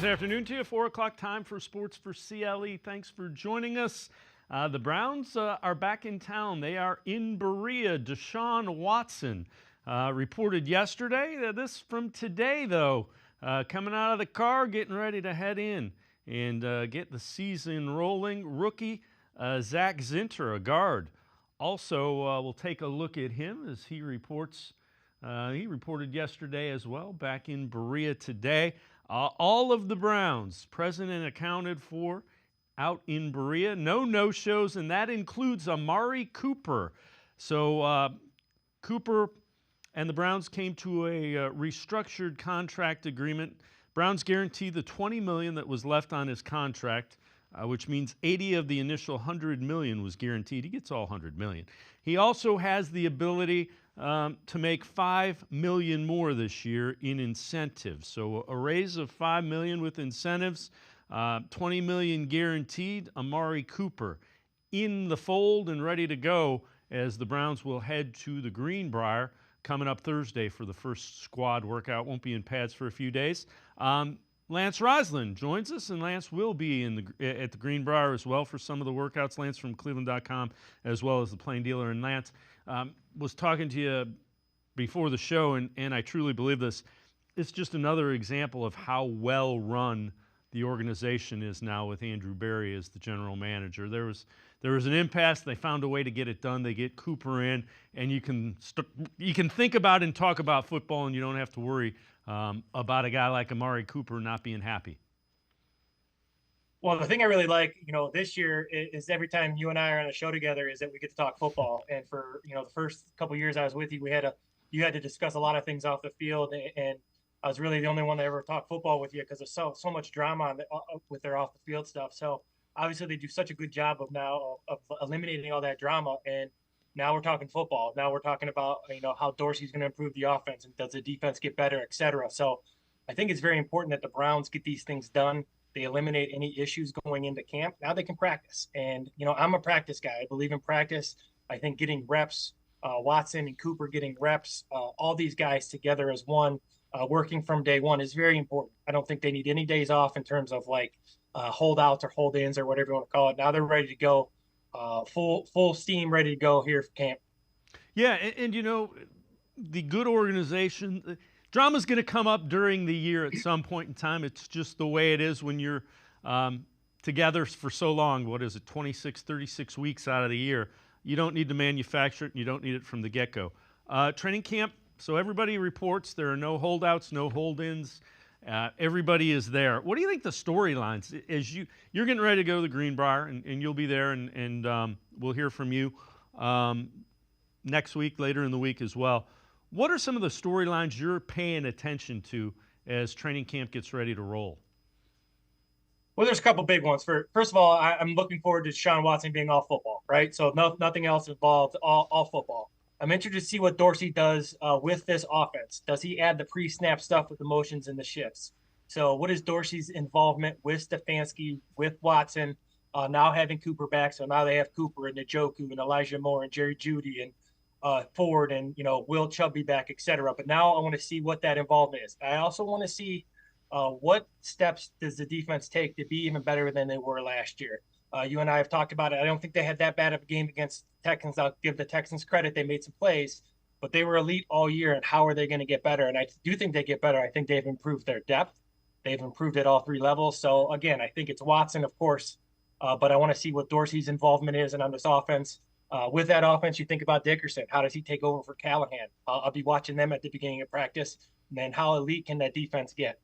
afternoon to you. 4 o'clock time for Sports4CLE. Thanks for joining us. The Browns are back in town. They are in Berea. Deshaun Watson reported yesterday. This from today, though. Coming out of the car, getting ready to head in and get the season rolling. Rookie Zach Zinter, a guard. Also, we'll take a look at him as he reports. He reported yesterday as well, back in Berea today. All of the Browns present and accounted for out in Berea. No-shows, and that includes Amari Cooper. So Cooper and the Browns came to a restructured contract agreement. Browns guaranteed the $20 million that was left on his contract, which means 80 of the initial $100 million was guaranteed. He gets all $100 million. He also has the ability to make $5 million more this year in incentives. So a raise of $5 million with incentives, $20 million guaranteed. Amari Cooper in the fold and ready to go as the Browns will head to the Greenbrier coming up Thursday for the first squad workout. Won't be in pads for a few days. Lance Reisland joins us, and Lance will be at the Greenbrier as well for some of the workouts. Lance from cleveland.com as well as the Plain Dealer. And Lance, was talking to you before the show, and I truly believe this. It's just another example of how well run the organization is now with Andrew Berry as the general manager. There was an impasse. They found a way to get it done. They get Cooper in, and you can think about and talk about football, and you don't have to worry about a guy like Amari Cooper not being happy. Well, the thing I really like, this year is every time you and I are on a show together is that we get to talk football. And for, the first couple of years I was with you, you had to discuss a lot of things off the field. And I was really the only one that ever talked football with you because there's so much drama with their off the field stuff. So obviously they do such a good job of eliminating all that drama. And now we're talking football. Now we're talking about, how Dorsey's going to improve the offense and does the defense get better, et cetera. So I think it's very important that the Browns get these things done. They eliminate any issues going into camp. Now they can practice. And, I'm a practice guy. I believe in practice. I think getting reps, Watson and Cooper getting reps, all these guys together as one, working from day one is very important. I don't think they need any days off in terms of holdouts or hold-ins or whatever you want to call it. Now they're ready to go, full steam, ready to go here for camp. Yeah, and the good organization – drama's going to come up during the year at some point in time. It's just the way it is when you're together for so long. What is it, 26, 36 weeks out of the year? You don't need to manufacture it, and you don't need it from the get-go. Training camp, so everybody reports. There are no holdouts, no hold-ins. Everybody is there. What do you think the storylines, as you're getting ready to go to the Greenbrier, and you'll be there, and we'll hear from you next week, later in the week as well. What are some of the storylines you're paying attention to as training camp gets ready to roll? Well, there's a couple big ones. First of all, I'm looking forward to Deshaun Watson being all football, right? So nothing else involved, all football. I'm interested to see what Dorsey does with this offense. Does he add the pre-snap stuff with the motions and the shifts? So what is Dorsey's involvement with Stefanski, with Watson, now having Cooper back? So now they have Cooper and Njoku and Elijah Moore and Jerry Jeudy and Ford and, will Chubb be back, et cetera. But now I want to see what that involvement is. I also want to see what steps does the defense take to be even better than they were last year. You and I have talked about it. I don't think they had that bad of a game against the Texans. I'll give the Texans credit. They made some plays, but they were elite all year. And how are they going to get better? And I do think they get better. I think they've improved their depth. They've improved at all three levels. So, again, I think it's Watson, of course, but I want to see what Dorsey's involvement is and on this offense. With that offense, you think about Dickerson. How does he take over for Callahan? I'll be watching them at the beginning of practice. And then how elite can that defense get?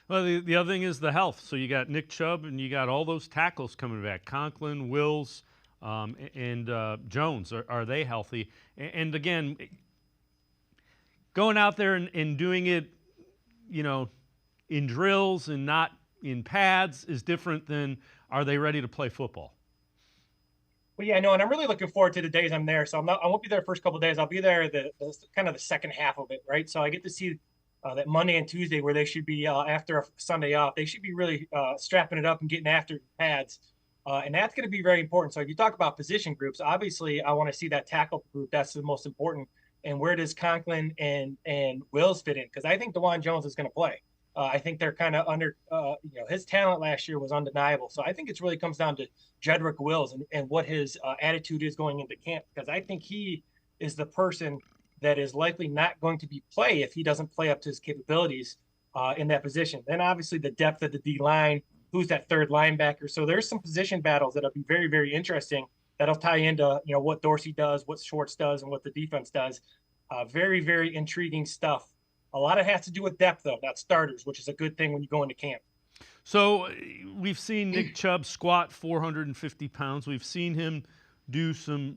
Well, the other thing is the health. So you got Nick Chubb and you got all those tackles coming back. Conklin, Wills, and Jones. Are they healthy? And again, going out there and doing it, in drills and not in pads is different than are they ready to play football? Well, yeah, no, and I'm really looking forward to the days I'm there. So I won't be there the first couple of days. I'll be there the kind of the second half of it, right? So I get to see that Monday and Tuesday where they should be after a Sunday off. They should be really strapping it up and getting after pads, and that's going to be very important. So if you talk about position groups, obviously I want to see that tackle group. That's the most important. And where does Conklin and Wills fit in? Because I think DeJuan Jones is going to play. I think they're kind of under, his talent last year was undeniable. So I think it really comes down to Jedrick Wills and what his attitude is going into camp, because I think he is the person that is likely not going to be play if he doesn't play up to his capabilities in that position. Then obviously the depth of the D line, who's that third linebacker. So there's some position battles that'll be very, very interesting. That'll tie into, what Dorsey does, what Schwartz does, and what the defense does. Very, very intriguing stuff. A lot of it has to do with depth, though, not starters, which is a good thing when you go into camp. So we've seen Nick Chubb squat 450 pounds. We've seen him do some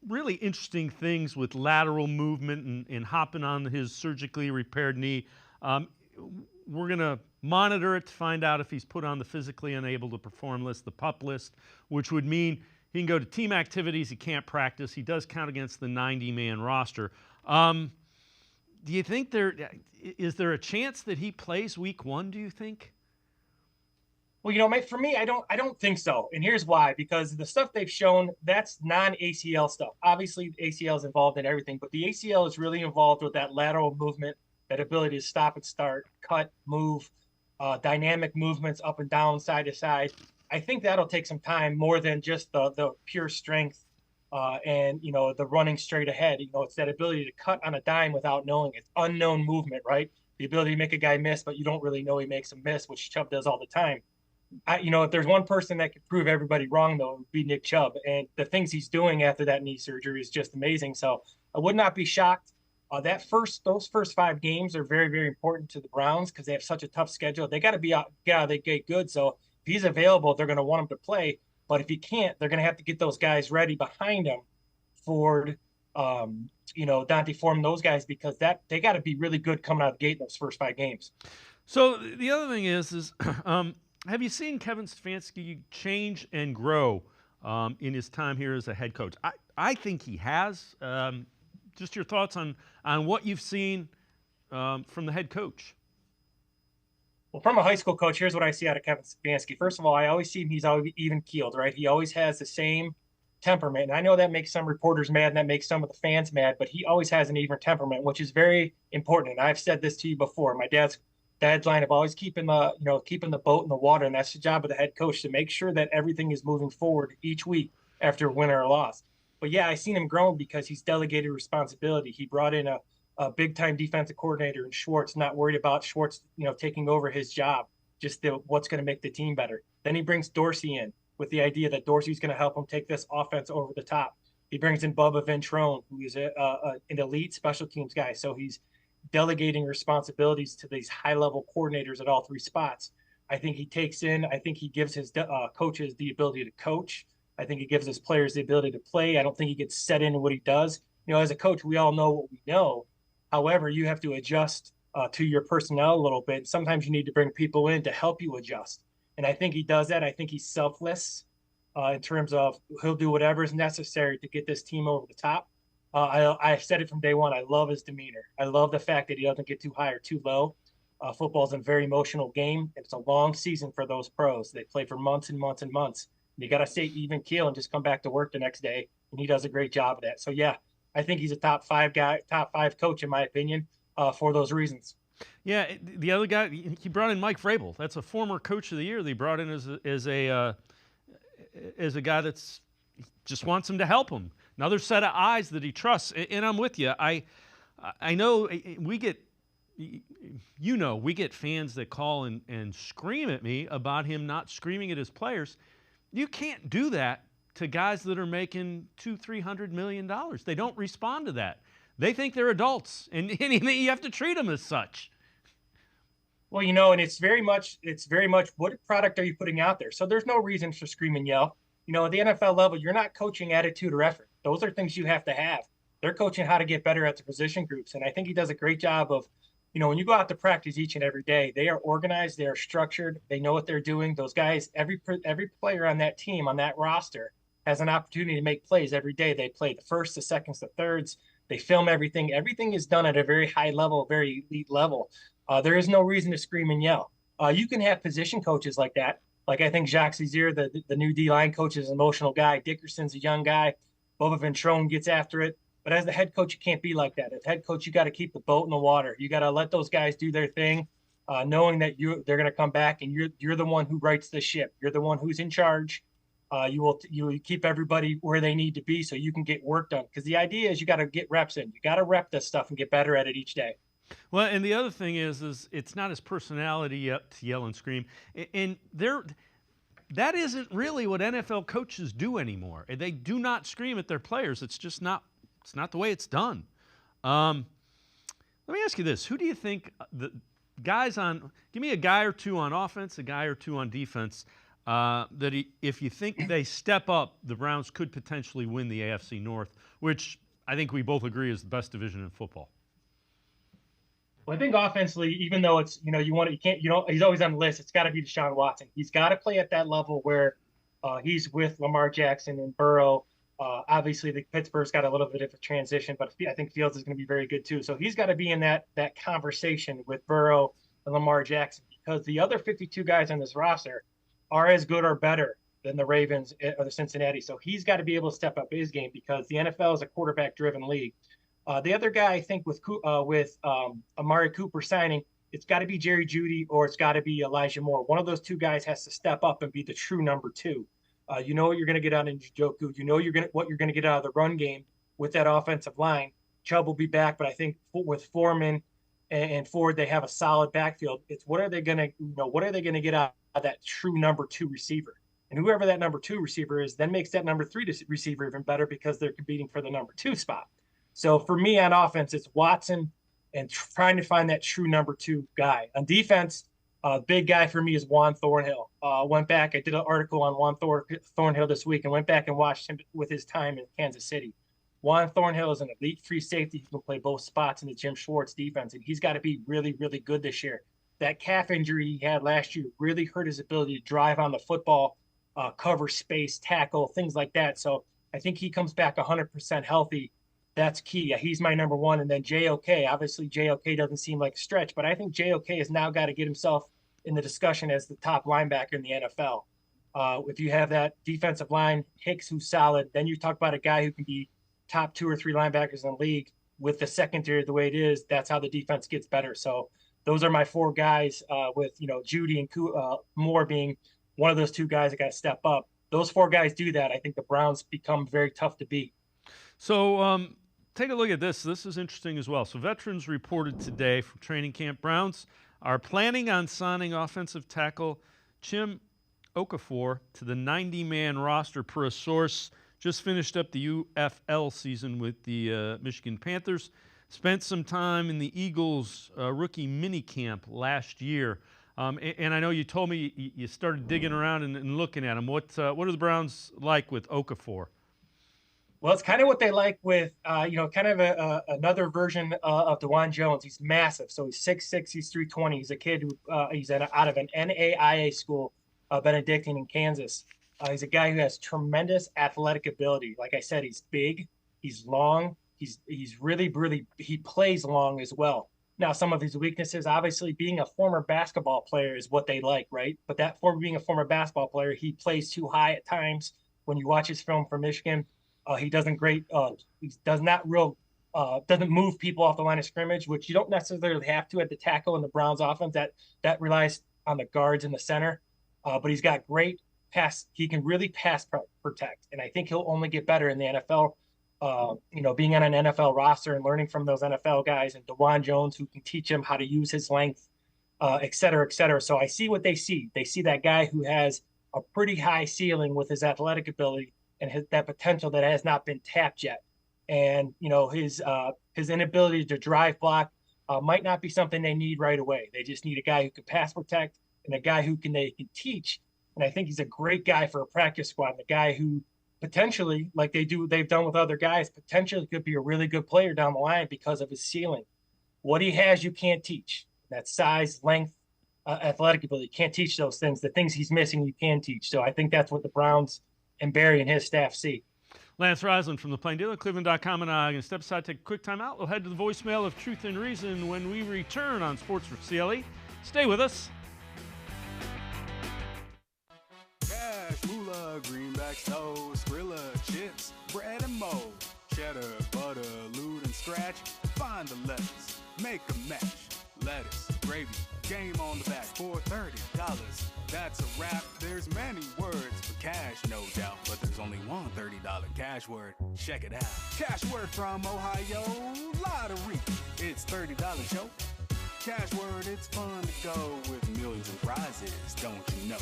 really interesting things with lateral movement and hopping on his surgically repaired knee. We're going to monitor it to find out if he's put on the physically unable to perform list, the PUP list, which would mean he can go to team activities. He can't practice. He does count against the 90-man roster. Do you think is there a chance that he plays week 1, do you think? Well, for me, I don't think so. And here's why, because the stuff they've shown, that's non-ACL stuff. Obviously, ACL is involved in everything, but the ACL is really involved with that lateral movement, that ability to stop and start, cut, move, dynamic movements up and down, side to side. I think that'll take some time more than just the pure strength and the running straight ahead. It's that ability to cut on a dime without knowing it. Unknown movement, right? The ability to make a guy miss, but you don't really know he makes a miss, which Chubb does all the time. If there's one person that could prove everybody wrong, though, it would be Nick Chubb. And the things he's doing after that knee surgery is just amazing. So I would not be shocked. Those first 5 games are very, very important to the Browns because they have such a tough schedule. They got to get out of the gate good. So if he's available, they're going to want him to play. But if he can't, they're going to have to get those guys ready behind him, Ford, Dante Form, those guys, because they got to be really good coming out of the gate in those first 5 games. So the other thing is have you seen Kevin Stefanski change and grow in his time here as a head coach? I think he has. Just your thoughts on what you've seen from the head coach. Well, from a high school coach, here's what I see out of Kevin Stefanski. First of all, I always see him, he's always even-keeled, right? He always has the same temperament. And I know that makes some reporters mad and that makes some of the fans mad, but he always has an even temperament, which is very important. And I've said this to you before. My dad's line of always keeping the boat in the water, and that's the job of the head coach, to make sure that everything is moving forward each week after a win or a loss. But yeah, I've seen him grow because he's delegated responsibility. He brought in a big-time defensive coordinator in Schwartz, not worried about Schwartz, taking over his job, just what's going to make the team better. Then he brings Dorsey in with the idea that Dorsey's going to help him take this offense over the top. He brings in Bubba Ventrone, who is an elite special teams guy. So he's delegating responsibilities to these high-level coordinators at all 3 spots. I think he gives his coaches the ability to coach. I think he gives his players the ability to play. I don't think he gets set into what he does. As a coach, we all know what we know. However, you have to adjust to your personnel a little bit. Sometimes you need to bring people in to help you adjust. And I think he does that. I think he's selfless in terms of he'll do whatever is necessary to get this team over the top. I've said it from day one. I love his demeanor. I love the fact that he doesn't get too high or too low. Football's a very emotional game. And it's a long season for those pros. They play for months and months and months. You got to stay even keel and just come back to work the next day. And he does a great job of that. So, yeah, I think he's a top 5 coach, in my opinion, for those reasons. Yeah, the other guy, he brought in Mike Vrabel. That's a former coach of the year. They brought in as a guy that's just wants him to help him. Another set of eyes that he trusts. And I'm with you. I know we get fans that call and scream at me about him not screaming at his players. You can't do that to guys that are making $200-300 million. They don't respond to that. They think they're adults, and you have to treat them as such. Well, and it's very much what product are you putting out there? So there's no reason for scream and yell. At the NFL level, you're not coaching attitude or effort. Those are things you have to have. They're coaching how to get better at the position groups, and I think he does a great job of, when you go out to practice each and every day, they are organized, they are structured, they know what they're doing. Those guys, every player on that team, on that roster, has an opportunity to make plays every day. They play the first, the seconds, the thirds. They film everything. Everything is done at a very high level, very elite level. There is no reason to scream and yell. You can have position coaches like that. Like I think Jacques Césaire, the new D-line coach, is an emotional guy. Dickerson's a young guy. Bubba Ventrone gets after it. But as the head coach, you can't be like that. As head coach, you got to keep the boat in the water. You got to let those guys do their thing. knowing that they're going to come back and you're the one who rights the ship. You're the one who's in charge. You will keep everybody where they need to be so you can get work done. Because the idea is you got to get reps in. You got to rep this stuff and get better at it each day. Well, and the other thing is it's not his personality to yell and scream, and that isn't really what NFL coaches do anymore. They do not scream at their players. It's just not. It's not the way it's done. Let me ask you this: who do you think the guys on? Give me a guy or two on offense, a guy or two on defense. If you think they step up, the Browns could potentially win the AFC North, which I think we both agree is the best division in football. Well, I think offensively, even though it's he's always on the list. It's got to be Deshaun Watson. He's got to play at that level where he's with Lamar Jackson and Burrow. Obviously, the Pittsburgh's got a little bit of a transition, but I think Fields is going to be very good too. So he's got to be in that conversation with Burrow and Lamar Jackson, because the other 52 guys on this roster are as good or better than the Ravens or the Cincinnati. So he's got to be able to step up his game, because the NFL is a quarterback-driven league. The other guy, I think, with Amari Cooper signing, it's got to be Jerry Jeudy or it's got to be Elijah Moore. One of those two guys has to step up and be the true number two. You know what you're going to get out of Njoku. You know what you're going to get out of the run game with that offensive line. Chubb will be back, but I think with Foreman and Ford, they have a solid backfield. It's what are they going to get out of that true number two receiver? And whoever that number two receiver is then makes that number three receiver even better, because they're competing for the number two spot. So for me on offense, it's Watson and trying to find that true number two guy. On defense, big guy for me is Juan Thornhill. Went back, I did an article on Juan Thornhill this week and went back and watched him with his time in Kansas City. Juan Thornhill is an elite free safety who can play both spots in the Jim Schwartz defense, and he's got to be really, really good this year. That calf injury he had last year really hurt his ability to drive on the football, cover space, tackle, things like that. So I think he comes back 100% healthy. That's key. He's my number one. And then JOK. Obviously, JOK doesn't seem like a stretch, but I think JOK has now got to get himself in the discussion as the top linebacker in the NFL. If you have that defensive line, Hicks, who's solid, then you talk about a guy who can be top 2 or 3 linebackers in the league. With the secondary the way it is, that's how the defense gets better. So those are my 4 guys, with Jeudy and Moore being one of those 2 guys that got to step up. Those 4 guys do that. I think the Browns become very tough to beat. So take a look at this. This is interesting as well. So veterans reported today from training camp. Browns are planning on signing offensive tackle Chim Okafor to the 90-man roster per a source. Just finished up the UFL season with the Michigan Panthers. Spent some time in the Eagles' rookie minicamp last year. And I know you told me you started digging around and looking at him. What are the Browns like with Okafor? Well, it's kind of what they like with, kind of another version of DeJuan Jones. He's massive. So he's 6'6", he's 320. He's a kid who he's out of an NAIA school, Benedictine in Kansas. He's a guy who has tremendous athletic ability. Like I said, he's big, he's long, he's really, really, he plays long as well. Now, some of his weaknesses, obviously, being a former basketball player is what they like, right? But being a former basketball player, he plays too high at times. When you watch his film for Michigan, he doesn't move people off the line of scrimmage, which you don't necessarily have to at the tackle in the Browns offense. That relies on the guards in the center. But he's got great pass. He can really pass protect, and I think he'll only get better in the NFL. Being on an NFL roster and learning from those NFL guys and DeJuan Jones, who can teach him how to use his length, et cetera, et cetera. So I see what they see. They see that guy who has a pretty high ceiling with his athletic ability and that potential that has not been tapped yet. And, his inability to drive block might not be something they need right away. They just need a guy who can pass protect and a guy who they can teach. And I think he's a great guy for a practice squad, and a guy who potentially, like they've done with other guys, potentially could be a really good player down the line because of his ceiling. What he has, you can't teach. That size, length, athletic ability, you can't teach those things. The things he's missing, you can teach. So I think that's what the Browns and Barry and his staff see. Lance Reisland from the Plain Dealer, cleveland.com, and I'm going to step aside, take a quick time out. We'll head to the voicemail of Truth and Reason when we return on Sports4CLE. Stay with us. Cash, moolah, greenbacks, toes, Skrilla, chips, bread and mold, cheddar, butter, loot and scratch. Find the letters, make a match. lettuce, gravy, game on the back for $30. That's a wrap. There's many words for cash, no doubt, but there's only one $30 cash word. Check it out. Cash word from Ohio Lottery. It's $30, yo. Cash word, it's fun to go with millions of prizes, don't you know?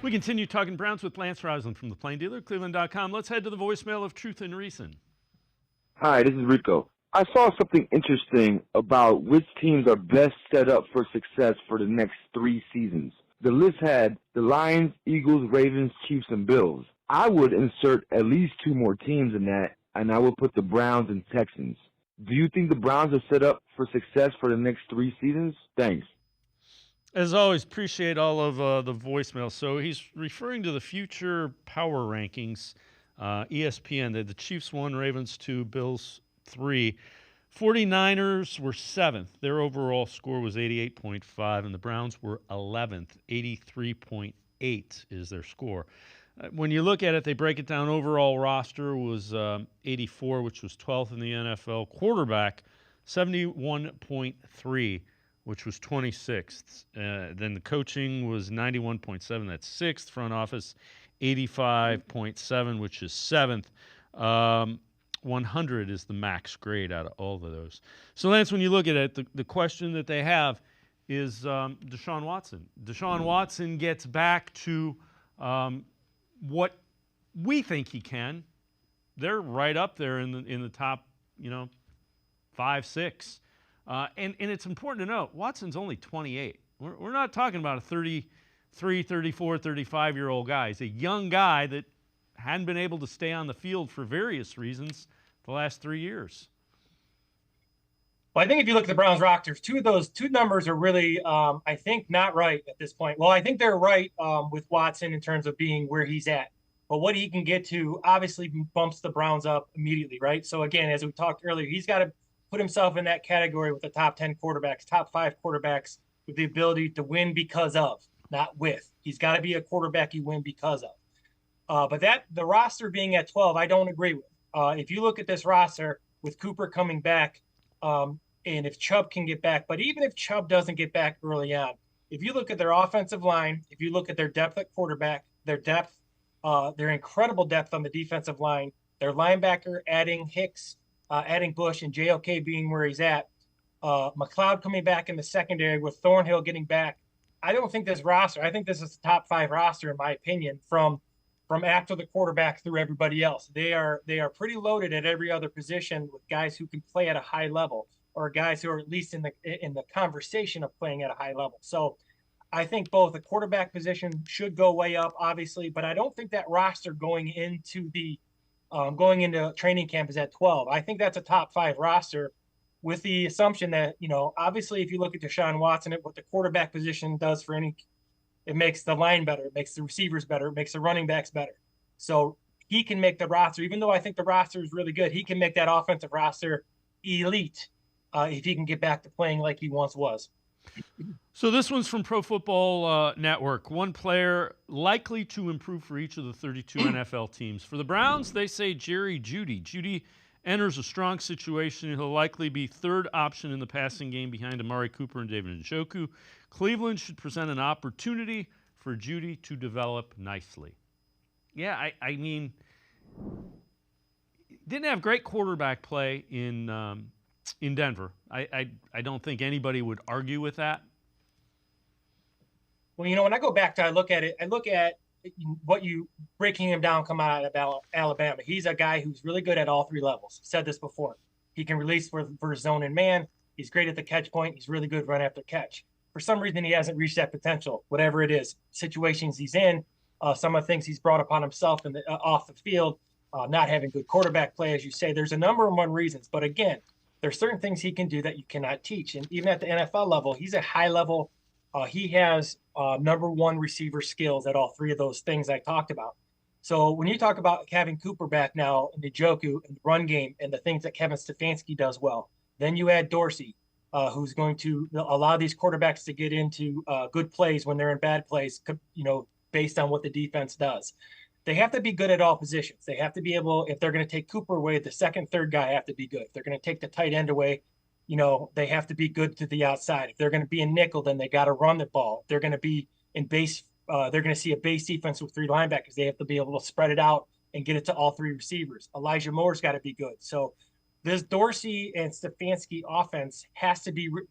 We continue talking Browns with Lance Reisland from the Plain Dealer, cleveland.com. Let's head to the voicemail of Truth and Reason. Hi, this is Rico. I saw something interesting about which teams are best set up for success for the next 3 seasons. The list had the Lions, Eagles, Ravens, Chiefs, and Bills. I would insert at least 2 more teams in that, and I would put the Browns and Texans. Do you think the Browns are set up for success for the next 3 seasons? Thanks. As always, appreciate all of the voicemail. So he's referring to the future power rankings. ESPN, the Chiefs 1, Ravens 2, Bills 3. 49ers were 7th. Their overall score was 88.5, and the Browns were 11th. 83.8 is their score. When you look at it, they break it down. Overall roster was 84, which was 12th in the NFL. Quarterback, 71.3, which was 26th. Then the coaching was 91.7, that's 6th. Front office, 85.7, which is 7th. 100 is the max grade out of all of those. So, Lance, when you look at it, the question that they have is Deshaun Watson. Deshaun Watson gets back to what we think he can. They're right up there in the top, 5, 6. And it's important to note, Watson's only 28. We're not talking about a 33, 34, 35-year-old guy. He's a young guy that hadn't been able to stay on the field for various reasons the last 3 years. Well, I think if you look at the Browns rosters, those two numbers are really, I think, not right at this point. Well, I think they're right with Watson in terms of being where he's at. But what he can get to obviously bumps the Browns up immediately, right? So, again, as we talked earlier, he's got to put himself in that category with the top 10 quarterbacks, top 5 quarterbacks with the ability to win because of, not with. He's got to be a quarterback you win because of. But the roster being at 12, I don't agree with. If you look at this roster with Cooper coming back, and if Chubb can get back, but even if Chubb doesn't get back early on, if you look at their offensive line, if you look at their depth at quarterback, their incredible depth on the defensive line, their linebacker, adding Hicks, adding Bush, and JOK being where he's at, McLeod coming back in the secondary with Thornhill getting back, I don't think this roster, I think this is the top 5 roster, in my opinion, from after the quarterback through everybody else. They are pretty loaded at every other position with guys who can play at a high level, or guys who are at least in the conversation of playing at a high level. So I think both the quarterback position should go way up, obviously, but I don't think that roster going into training camp is at 12. I think that's a top 5 roster, with the assumption that, obviously if you look at Deshaun Watson, what the quarterback position does it makes the line better, it makes the receivers better, it makes the running backs better. So he can make the roster, even though I think the roster is really good, he can make that offensive roster elite if he can get back to playing like he once was. So this one's from Pro Football Network. One player likely to improve for each of the 32 NFL teams. For the Browns, they say Jeudy. Jeudy enters a strong situation. He'll likely be third option in the passing game behind Amari Cooper and David Njoku. Cleveland should present an opportunity for Jeudy to develop nicely. Yeah, I mean, didn't have great quarterback play in Denver. I don't think anybody would argue with that. Well, when I go back to I look at what you breaking him down come out of Alabama. He's a guy who's really good at all 3 levels. Said this before. He can release for zone and man. He's great at the catch point. He's really good run after catch. For some reason, he hasn't reached that potential, whatever it is, situations he's in, some of the things he's brought upon himself off the field, not having good quarterback play, as you say. There's a number of reasons. But again, there's certain things he can do that you cannot teach. And even at the NFL level, he's a high level. He has number 1 receiver skills at all 3 of those things I talked about. So when you talk about having Cooper back now in the Njoku and the run game and the things that Kevin Stefanski does well, then you add Dorsey, who's going to allow these quarterbacks to get into good plays when they're in bad plays, based on what the defense does. they have to be good at all positions. They have to be able, if they're going to take Cooper away, the second, third guy have to be good. If they're going to take the tight end away, they have to be good to the outside. If they're going to be in nickel, then they got to run the ball. If they're going to be in base, they're going to see a base defense with 3 linebackers. They have to be able to spread it out and get it to all 3 receivers. Elijah Moore's got to be good. So this Dorsey and Stefanski offense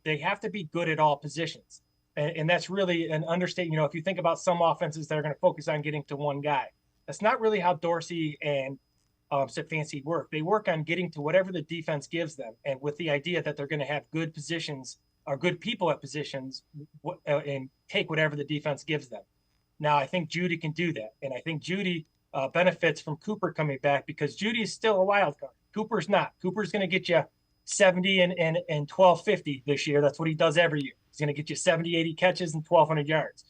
they have to be good at all positions. And that's really an understatement. If you think about some offenses that are going to focus on getting to one guy, that's not really how Dorsey and Stefanski work. They work on getting to whatever the defense gives them, and with the idea that they're going to have good positions or good people at positions and take whatever the defense gives them. Now, I think Jeudy can do that, and I think Jeudy benefits from Cooper coming back because Jeudy is still a wild card. Cooper's not. Cooper's going to get you 70 and 1250 this year. That's what he does every year. He's going to get you 70, 80 catches and 1,200 yards.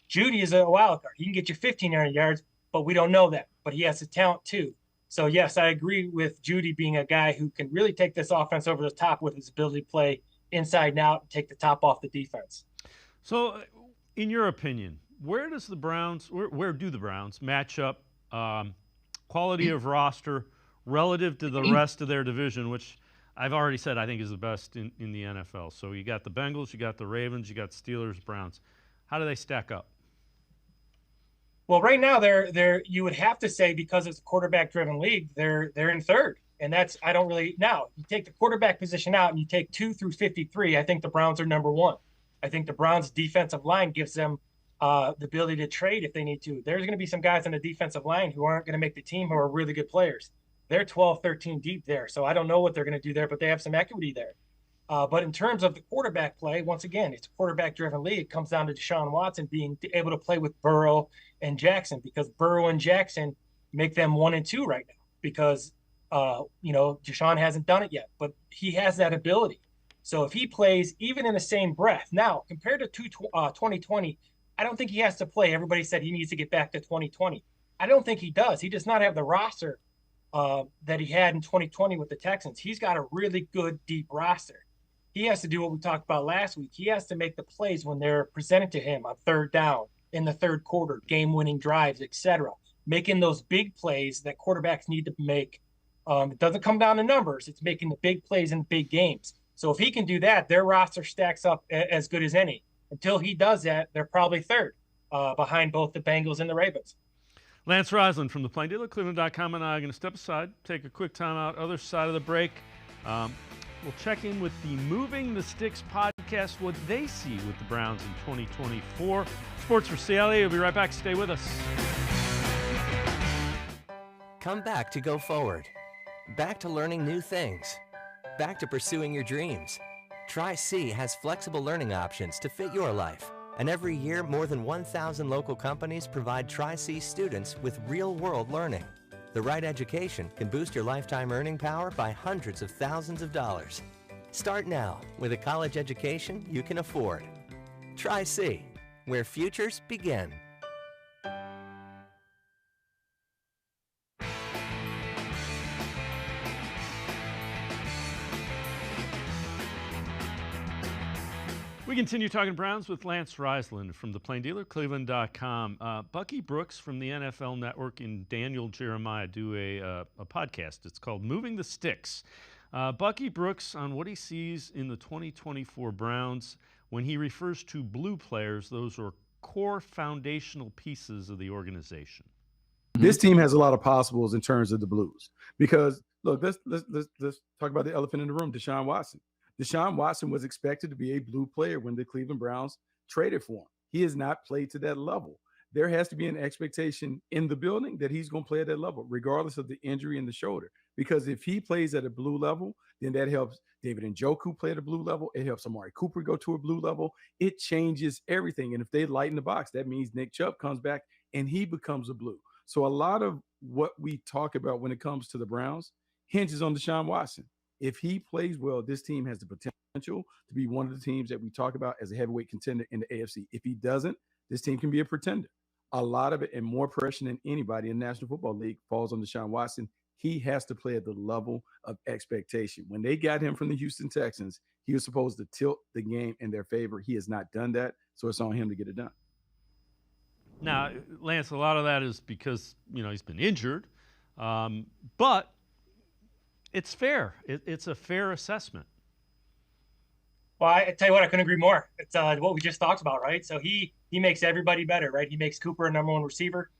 Jeudy is a wild card. He can get you 1,500 yards, but we don't know that. But he has the talent too. So, yes, I agree with Jeudy being a guy who can really take this offense over the top with his ability to play inside and out and take the top off the defense. So, in your opinion, where do the Browns match up quality of roster relative to the rest of their division, which I've already said I think is the best in the NFL. So you got the Bengals, you got the Ravens, you got Steelers, Browns. How do they stack up? Well, right now they're you would have to say, because it's a quarterback-driven league, they're in third. And that's now you take the quarterback position out and you take 2 through 53, I think the Browns are number 1. I think the Browns defensive line gives them the ability to trade if they need to. There's going to be some guys on the defensive line who aren't going to make the team who are really good players. They're 12, 13 deep there. So I don't know what they're going to do there, but they have some equity there. But in terms of the quarterback play, once again, it's a quarterback-driven league. It comes down to Deshaun Watson being able to play with Burrow and Jackson, because Burrow and Jackson make them 1 and 2 right now because, Deshaun hasn't done it yet, but he has that ability. So if he plays even in the same breath, now compared to 2020, I don't think he has to play. Everybody said he needs to get back to 2020. I don't think he does. He does not have the roster that he had in 2020 with the Texans. He's got a really good, deep roster. He has to do what we talked about last week. He has to make the plays when they're presented to him on third down, in the third quarter, game-winning drives, etc. Making those big plays that quarterbacks need to make. It doesn't come down to numbers. It's making the big plays in big games. So if he can do that, their roster stacks up as good as any. Until he does that, they're probably third behind both the Bengals and the Ravens. Lance Reisland from the Plain Dealer, cleveland.com, and I are going to step aside, take a quick timeout. Other side of the break, we'll check in with the Moving the Sticks podcast, what they see with the Browns in 2024. Sports4CLE, we'll be right back. Stay with us. Come back to go forward. Back to learning new things. Back to pursuing your dreams. Tri-C has flexible learning options to fit your life. And every year, more than 1,000 local companies provide Tri-C students with real-world learning. The right education can boost your lifetime earning power by hundreds of thousands of dollars. Start now with a college education you can afford. Tri-C, where futures begin. We continue talking Browns with Lance Reisland from the Plain Dealer, cleveland.com. Bucky Brooks from the NFL Network and Daniel Jeremiah do a podcast. It's called Moving the Sticks. Bucky Brooks on what he sees in the 2024 Browns when he refers to blue players. Those are core foundational pieces of the organization. This team has a lot of possibles in terms of the Blues because, look, let's talk about the elephant in the room, Deshaun Watson. Deshaun Watson was expected to be a blue player when the Cleveland Browns traded for him. He has not played to that level. There has to be an expectation in the building that he's going to play at that level, regardless of the injury in the shoulder. Because if he plays at a blue level, then that helps David Njoku play at a blue level. It helps Amari Cooper go to a blue level. It changes everything. And if they lighten the box, that means Nick Chubb comes back and he becomes a blue. So a lot of what we talk about when it comes to the Browns hinges on Deshaun Watson. If he plays well, this team has the potential to be one of the teams that we talk about as a heavyweight contender in the AFC. If he doesn't, this team can be a pretender. A lot of it and more pressure than anybody in the National Football League falls on Deshaun Watson. He has to play at the level of expectation. When they got him from the Houston Texans, he was supposed to tilt the game in their favor. He has not done that, so it's on him to get it done. Now, Lance, a lot of that is because, he's been injured, but it's fair. It's a fair assessment. Well, I tell you what, I couldn't agree more. It's what we just talked about, right? So he makes everybody better, right? He makes Cooper a number one receiver.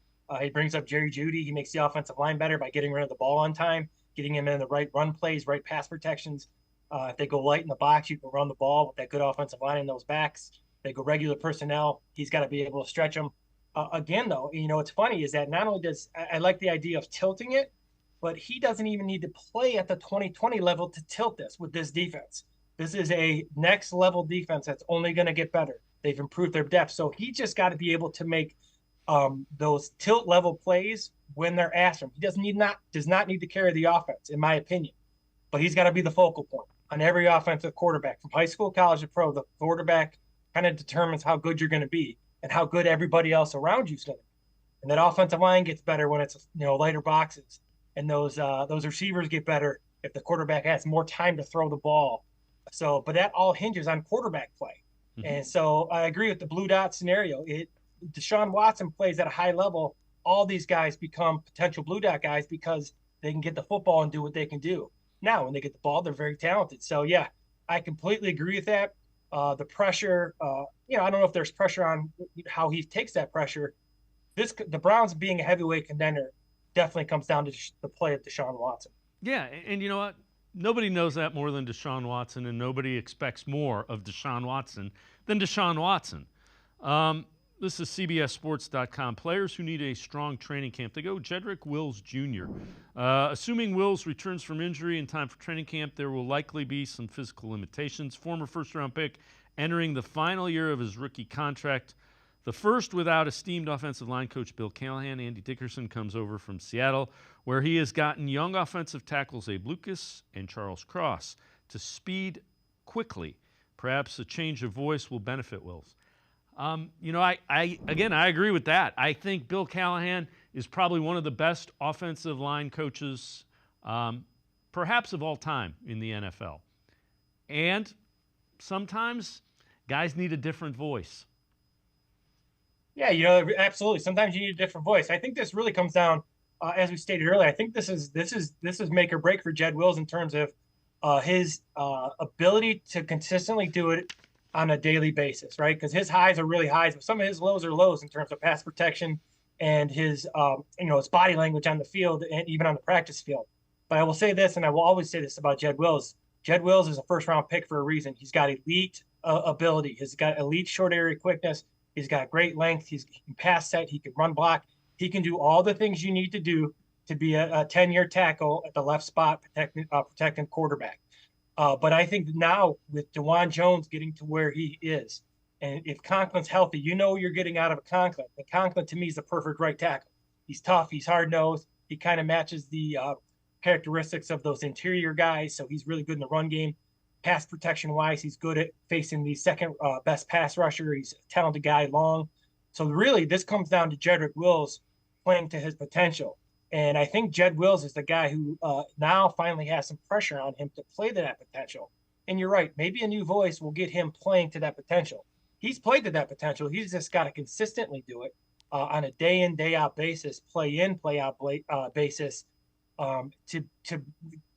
He brings up Jeudy. He makes the offensive line better by getting rid of the ball on time, getting him in the right run plays, right pass protections. If they go light in the box, you can run the ball with that good offensive line in those backs. They go regular personnel. He's got to be able to stretch them. Again, though, what's funny is that not only does I like the idea of tilting it, but he doesn't even need to play at the 2020 level to tilt this with this defense. This is a next level defense that's only going to get better. They've improved their depth. So he just got to be able to make those tilt level plays when they're asked him. He does not need to carry the offense, in my opinion, but he's got to be the focal point on every offensive quarterback from high school, college, to pro. The quarterback kind of determines how good you're going to be and how good everybody else around you is going to be. And that offensive line gets better when it's lighter boxes, and those receivers get better if the quarterback has more time to throw the ball. So, but that all hinges on quarterback play. Mm-hmm. And so I agree with the blue dot scenario. Deshaun Watson plays at a high level. All these guys become potential blue dot guys because they can get the football and do what they can do. Now, when they get the ball, they're very talented. So, yeah, I completely agree with that. The pressure, I don't know if there's pressure on how he takes that pressure. The Browns being a heavyweight contender definitely comes down to the play of Deshaun Watson. Yeah, and you know what? Nobody knows that more than Deshaun Watson, and nobody expects more of Deshaun Watson than Deshaun Watson. This is CBSSports.com. Players who need a strong training camp. They go Jedrick Wills Jr. Assuming Wills returns from injury in time for training camp, there will likely be some physical limitations. Former first-round pick entering the final year of his rookie contract. The first without esteemed offensive line coach Bill Callahan. Andy Dickerson comes over from Seattle, where he has gotten young offensive tackles Abe Lucas and Charles Cross to speed quickly. Perhaps a change of voice will benefit Wills. I agree with that. I think Bill Callahan is probably one of the best offensive line coaches, perhaps of all time in the NFL. And sometimes guys need a different voice. Yeah, absolutely. Sometimes you need a different voice. I think this really comes down, as we stated earlier. I think this is make or break for Jed Wills in terms of his ability to consistently do it on a daily basis, right? Because his highs are really highs, but some of his lows are lows in terms of pass protection and his his body language on the field and even on the practice field. But I will say this, and I will always say this about Jed Wills. Jed Wills is a first-round pick for a reason. He's got elite ability. He's got elite short area quickness. He's got great length. He can pass set. He can run block. He can do all the things you need to do to be a 10-year tackle at the left spot, protecting quarterback. But I think now with DeJuan Jones getting to where he is, and if Conklin's healthy, you're getting out of a Conklin. And Conklin, to me, is the perfect right tackle. He's tough. He's hard-nosed. He kind of matches the characteristics of those interior guys, so he's really good in the run game. Pass protection-wise, he's good at facing the second best pass rusher. He's a talented guy, long. So really, this comes down to Jedrick Wills playing to his potential. And I think Jed Wills is the guy who now finally has some pressure on him to play to that potential. And you're right, maybe a new voice will get him playing to that potential. He's played to that potential. He's just got to consistently do it on a day-in, day-out basis, play-in, play-out basis to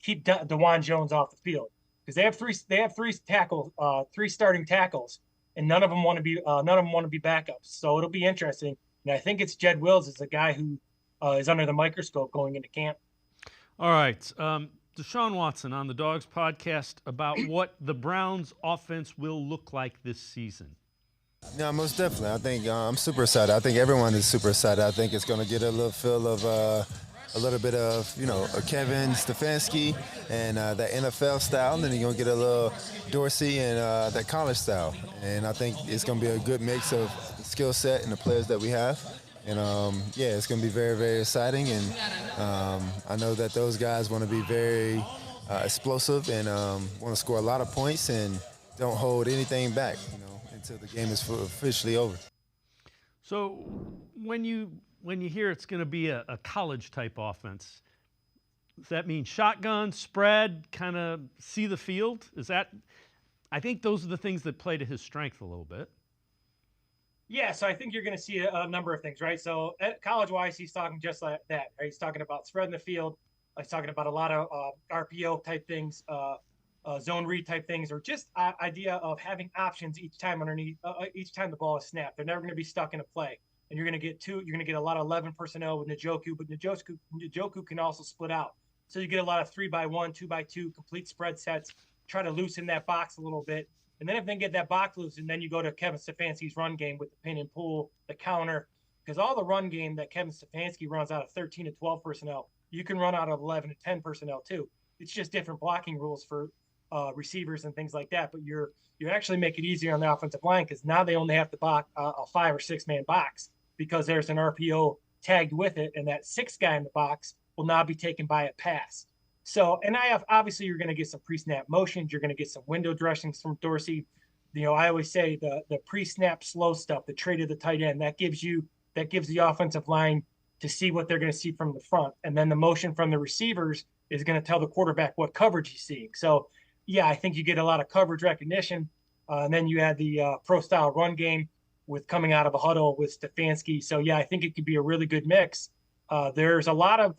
keep DeJuan Jones off the field. Because they have three starting tackles, and none of them want to be backups. So it'll be interesting. And I think it's Jed Wills is the guy who is under the microscope going into camp. All right, Deshaun Watson on the Dogs podcast about what the Browns' offense will look like this season. Yeah, most definitely. I think I'm super excited. I think everyone is super excited. I think it's going to get a little feel of a little bit of, Kevin Stefanski and that NFL style, and then you're going to get a little Dorsey and that college style. And I think it's going to be a good mix of the skill set and the players that we have. And, it's going to be very, very exciting. And I know that those guys want to be very explosive and want to score a lot of points and don't hold anything back, until the game is officially over. So when you hear it's going to be a college-type offense, does that mean shotgun, spread, kind of see the field? I think those are the things that play to his strength a little bit. Yeah, so I think you're going to see a number of things, right? So college-wise, he's talking just like that, right? He's talking about spreading the field. He's talking about a lot of RPO type things, zone read type things, or just idea of having options each time each time the ball is snapped. They're never going to be stuck in a play, and you're going to get you're going to get a lot of 11 personnel with Njoku, but Njoku can also split out, so you get a lot of 3x1, 2x2 complete spread sets. Try to loosen that box a little bit. And then if they get that box loose, and then you go to Kevin Stefanski's run game with the pin and pull, the counter, because all the run game that Kevin Stefanski runs out of 13 to 12 personnel, you can run out of 11 to 10 personnel too. It's just different blocking rules for receivers and things like that. But you actually make it easier on the offensive line because now they only have to block a 5 or 6 man box because there's an RPO tagged with it, and that 6th guy in the box will now be taken by a pass. So, and obviously you're going to get some pre-snap motions. You're going to get some window dressings from Dorsey. I always say the pre-snap slow stuff, the trade of the tight end, that gives the offensive line to see what they're going to see from the front. And then the motion from the receivers is going to tell the quarterback what coverage he's seeing. So, yeah, I think you get a lot of coverage recognition. And then you add the pro-style run game with coming out of a huddle with Stefanski. So, yeah, I think it could be a really good mix. There's a lot of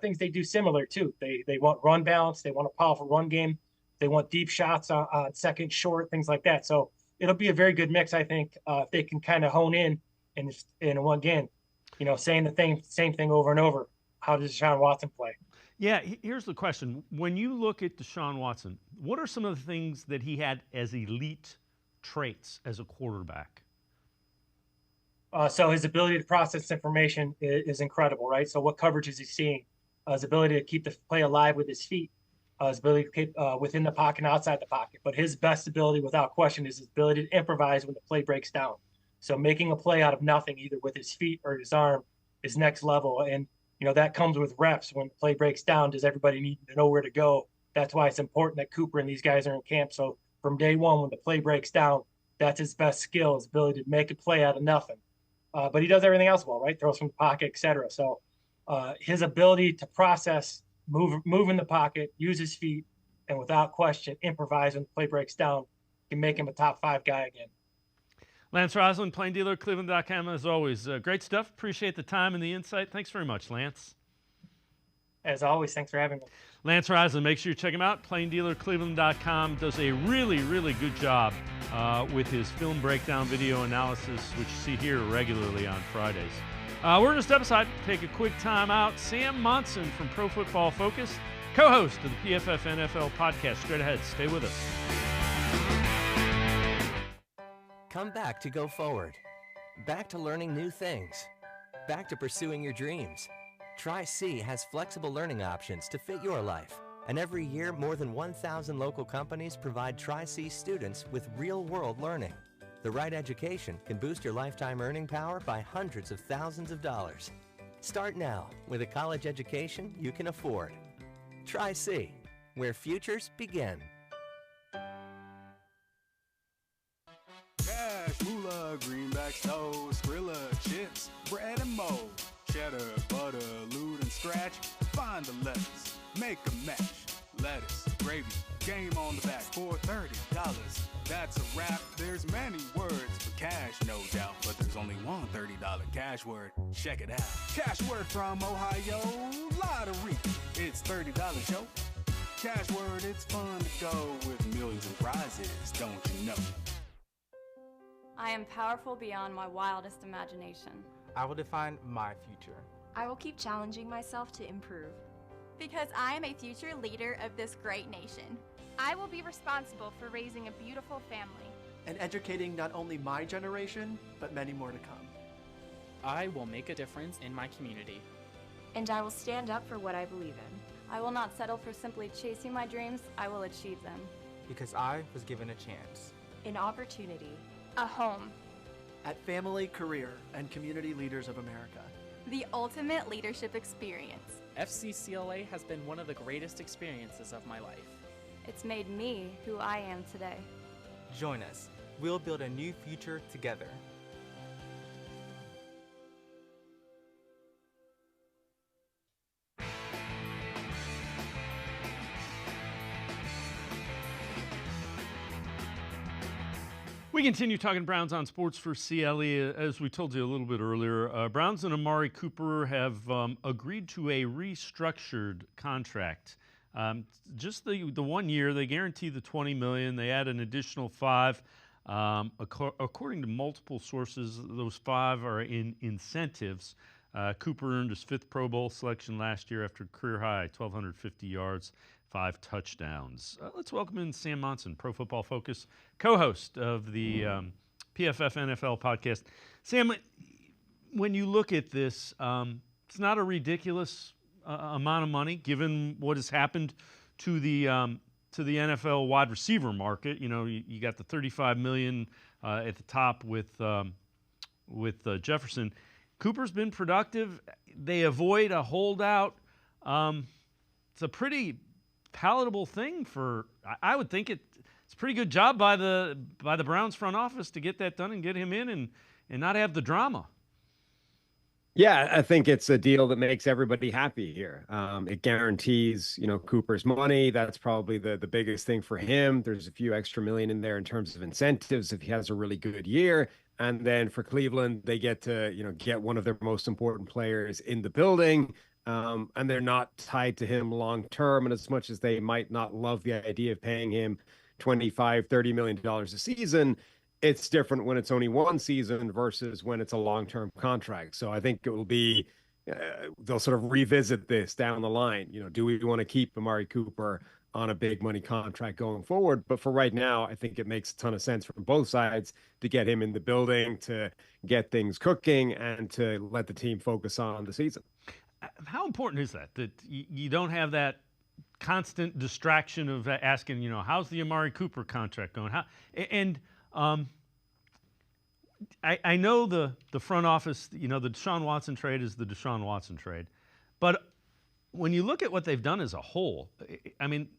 things they do similar too. They want run balance. They want a powerful run game. They want deep shots on second, short, things like that. So it'll be a very good mix, I think, if they can kind of hone in one game. Saying the same thing over and over. How does Deshaun Watson play? Yeah, here's the question. When you look at Deshaun Watson, what are some of the things that he had as elite traits as a quarterback? So his ability to process information is incredible, right? So what coverage is he seeing? His ability to keep the play alive with his feet, his ability to keep within the pocket and outside the pocket. But his best ability, without question, is his ability to improvise when the play breaks down. So making a play out of nothing, either with his feet or his arm, is next level. And, that comes with reps. When the play breaks down, does everybody need to know where to go? That's why it's important that Cooper and these guys are in camp. So from day one, when the play breaks down, that's his best skill, his ability to make a play out of nothing. But he does everything else well, right? Throws from the pocket, et cetera. So his ability to process, move in the pocket, use his feet, and without question, improvise when the play breaks down can make him a top 5 guy again. Lance Reisland, Plain Dealer, cleveland.com, as always. Great stuff. Appreciate the time and the insight. Thanks very much, Lance. As always, thanks for having me. Lance Reisland, make sure you check him out. Plain Dealer, cleveland.com does a really, really good job with his film breakdown video analysis, which you see here regularly on Fridays. We're going to step aside, take a quick time out. Sam Monson from Pro Football Focus, co-host of the PFF NFL podcast. Straight ahead, stay with us. Come back to go forward. Back to learning new things. Back to pursuing your dreams. Tri-C has flexible learning options to fit your life. And every year, more than 1,000 local companies provide Tri-C students with real-world learning. The right education can boost your lifetime earning power by hundreds of thousands of dollars. Start now with a college education you can afford. Tri-C, where futures begin. Cash, moolah, greenbacks, toast, Skrilla, chips, bread and mold, cheddar, butter, lewd and scratch. Find the letters, make a match. Lettuce, gravy, game on the back for $30. That's a wrap. There's many words for cash, no doubt, but there's only one $30 cash word. Check it out. Cash word from Ohio Lottery. It's $30, Joe. Cash word, it's fun to go with millions in prizes, don't you know? I am powerful beyond my wildest imagination. I will define my future. I will keep challenging myself to improve. Because I am a future leader of this great nation. I will be responsible for raising a beautiful family. And educating not only my generation, but many more to come. I will make a difference in my community. And I will stand up for what I believe in. I will not settle for simply chasing my dreams, I will achieve them. Because I was given a chance. An opportunity. A home. At Family, Career, and Community Leaders of America. The ultimate leadership experience. FCCLA has been one of the greatest experiences of my life. It's made me who I am today. Join us. We'll build a new future together. We continue talking Browns on Sports for CLE. As we told you a little bit earlier, Browns and Amari Cooper have agreed to a restructured contract. Just the 1 year, they guarantee the $20 million. They add an additional $5 million. According to multiple sources, those $5 million are in incentives. Cooper earned his 5th Pro Bowl selection last year after career high 1,250 yards. 5 touchdowns. Let's welcome in Sam Monson, Pro Football Focus, co-host of the PFF NFL podcast. Sam, when you look at this, it's not a ridiculous amount of money given what has happened to the NFL wide receiver market. You know, you got the $35 million at the top with Jefferson. Cooper's been productive. They avoid a holdout. It's a pretty palatable thing for. I would think it's a pretty good job by the Browns front office to get that done and get him in and not have the drama. Yeah, I think it's a deal that makes everybody happy here. It guarantees, Cooper's money. That's probably the biggest thing for him. There's a few extra million in there in terms of incentives if he has a really good year. And then for Cleveland, they get to, get one of their most important players in the building. And they're not tied to him long term. And as much as they might not love the idea of paying him $25-30 million a season, it's different when it's only one season versus when it's a long-term contract. So I think it will be, they'll sort of revisit this down the line. Do we want to keep Amari Cooper on a big money contract going forward? But for right now, I think it makes a ton of sense from both sides to get him in the building, to get things cooking, and to let the team focus on the season. How important is that you don't have that constant distraction of asking, how's the Amari Cooper contract going? I know the front office, the Deshaun Watson trade is the Deshaun Watson trade. But when you look at what they've done as a whole, I mean,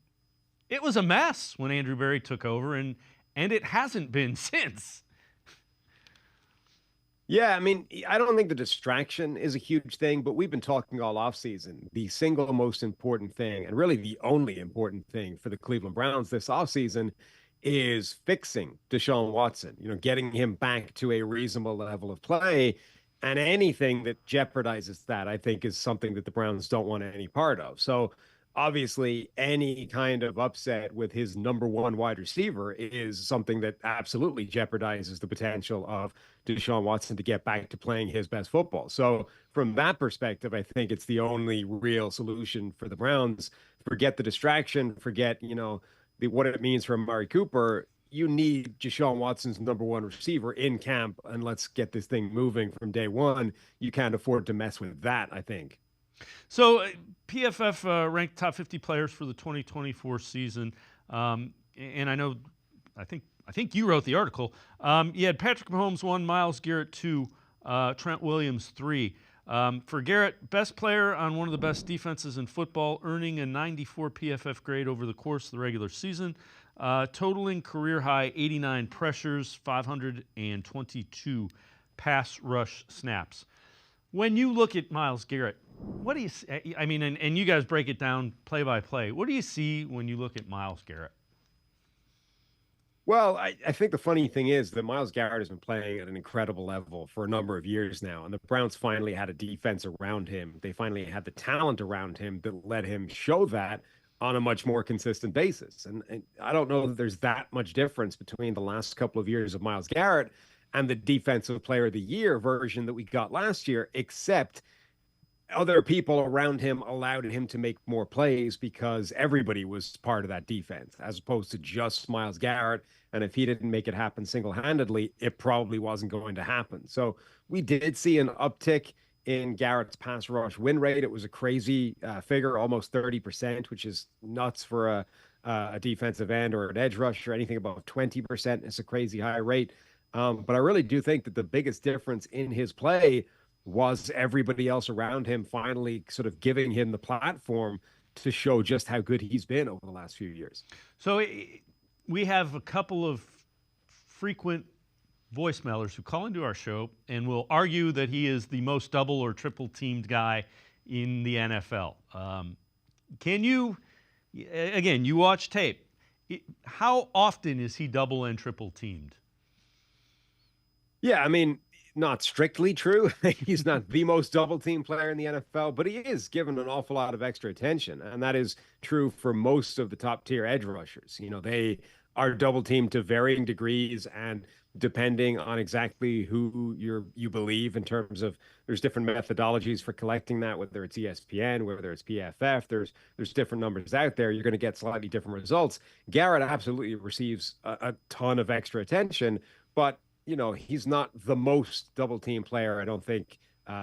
it was a mess when Andrew Berry took over, and it hasn't been since. Yeah, I mean, I don't think the distraction is a huge thing, but we've been talking all offseason. The single most important thing, and really the only important thing for the Cleveland Browns this offseason, is fixing Deshaun Watson, getting him back to a reasonable level of play. And anything that jeopardizes that, I think, is something that the Browns don't want any part of. So obviously, any kind of upset with his number one wide receiver is something that absolutely jeopardizes the potential of Deshaun Watson to get back to playing his best football. So from that perspective, I think it's the only real solution for the Browns. Forget the distraction, forget, what it means for Amari Cooper. You need Deshaun Watson's number one receiver in camp, and let's get this thing moving from day one. You can't afford to mess with that, I think. So PFF ranked top 50 players for the 2024 season, and I think you wrote the article. You had Patrick Mahomes 1, Myles Garrett 2, Trent Williams 3. For Garrett, best player on one of the best defenses in football, earning a 94 PFF grade over the course of the regular season, totaling career high 89 pressures, 522 pass rush snaps. When you look at Myles Garrett, what do you see? I mean, and you guys break it down play by play. What do you see when you look at Myles Garrett? Well, I think the funny thing is that Myles Garrett has been playing at an incredible level for a number of years now, and the Browns finally had a defense around him. They finally had the talent around him that let him show that on a much more consistent basis. And I don't know that there's that much difference between the last couple of years of Myles Garrett and the Defensive Player of the Year version that we got last year, except other people around him allowed him to make more plays because everybody was part of that defense, as opposed to just Myles Garrett. And if he didn't make it happen single-handedly, it probably wasn't going to happen. So we did see an uptick in Garrett's pass rush win rate. It was a crazy figure, almost 30%, which is nuts for a defensive end or an edge rush, or anything above 20%. It's a crazy high rate. But I really do think that the biggest difference in his play was everybody else around him finally sort of giving him the platform to show just how good he's been over the last few years. So we have a couple of frequent voicemailers who call into our show and will argue that he is the most double or triple teamed guy in the NFL. Can you, again, you watch tape, how often is he double and triple teamed? Yeah, I mean, not strictly true. He's not the most double team player in the NFL, but he is given an awful lot of extra attention. And that is true for most of the top tier edge rushers. They are double teamed to varying degrees and depending on exactly who you believe in terms of there's different methodologies for collecting that, whether it's ESPN, whether it's PFF, there's different numbers out there. You're going to get slightly different results. Garrett absolutely receives a ton of extra attention, but he's not the most double team player, I don't think,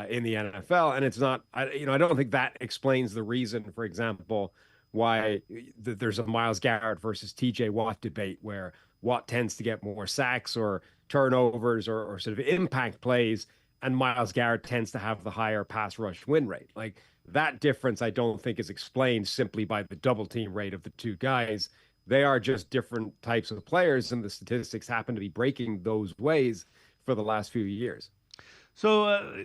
in the NFL. And it's not, I don't think that explains the reason, for example, why there's a Myles Garrett versus TJ Watt debate where Watt tends to get more sacks or turnovers or sort of impact plays, and Myles Garrett tends to have the higher pass rush win rate. Like that difference, I don't think is explained simply by the double team rate of the two guys. They are just different types of players, and the statistics happen to be breaking those ways for the last few years. So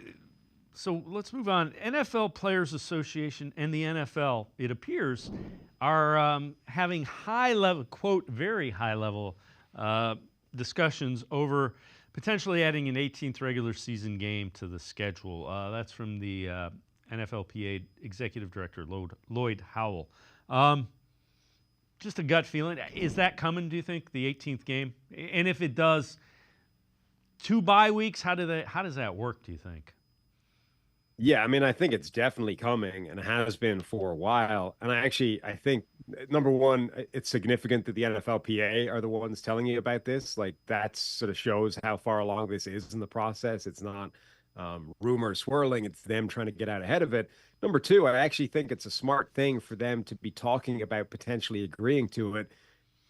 let's move on. NFL Players Association and the NFL, it appears, are having high-level, quote, very high-level discussions over potentially adding an 18th regular season game to the schedule. That's from the NFLPA Executive Director, Lloyd Howell. Just a gut feeling. Is that coming, do you think, the 18th game? And if it does, 2 bye weeks, how does that work, do you think? Yeah, I mean, I think it's definitely coming and has been for a while. And I think, number one, it's significant that the NFLPA are the ones telling you about this. Like, that sort of shows how far along this is in the process. It's not rumors swirling. It's them trying to get out ahead of it. Number two, I actually think it's a smart thing for them to be talking about potentially agreeing to it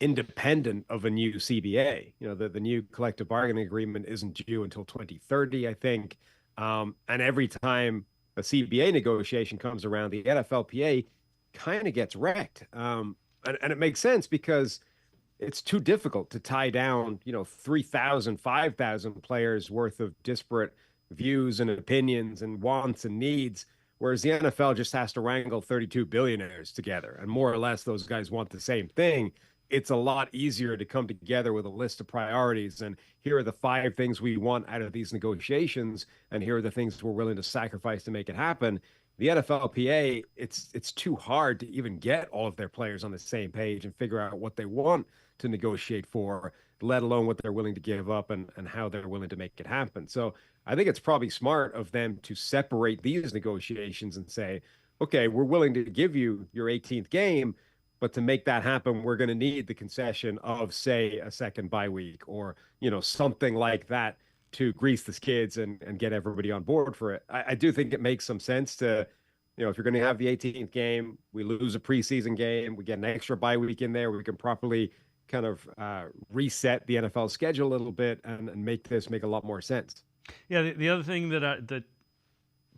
independent of a new CBA. The new collective bargaining agreement isn't due until 2030, I think. And every time a CBA negotiation comes around, the NFLPA kind of gets wrecked. And it makes sense because it's too difficult to tie down, 3,000, 5,000 players worth of disparate views and opinions and wants and needs, whereas the NFL just has to wrangle 32 billionaires together. And more or less, those guys want the same thing. It's a lot easier to come together with a list of priorities. And here are the 5 things we want out of these negotiations. And here are the things we're willing to sacrifice to make it happen. The NFLPA, it's too hard to even get all of their players on the same page and figure out what they want to negotiate for, let alone what they're willing to give up and how they're willing to make it happen. So I think it's probably smart of them to separate these negotiations and say, okay, we're willing to give you your 18th game, but to make that happen, we're going to need the concession of, say, a second bye week or, something like that to grease the skids and get everybody on board for it. I do think it makes some sense to, if you're going to have the 18th game, we lose a preseason game, we get an extra bye week in there, we can properly kind of reset the NFL schedule a little bit and make this make a lot more sense. Yeah, the other thing that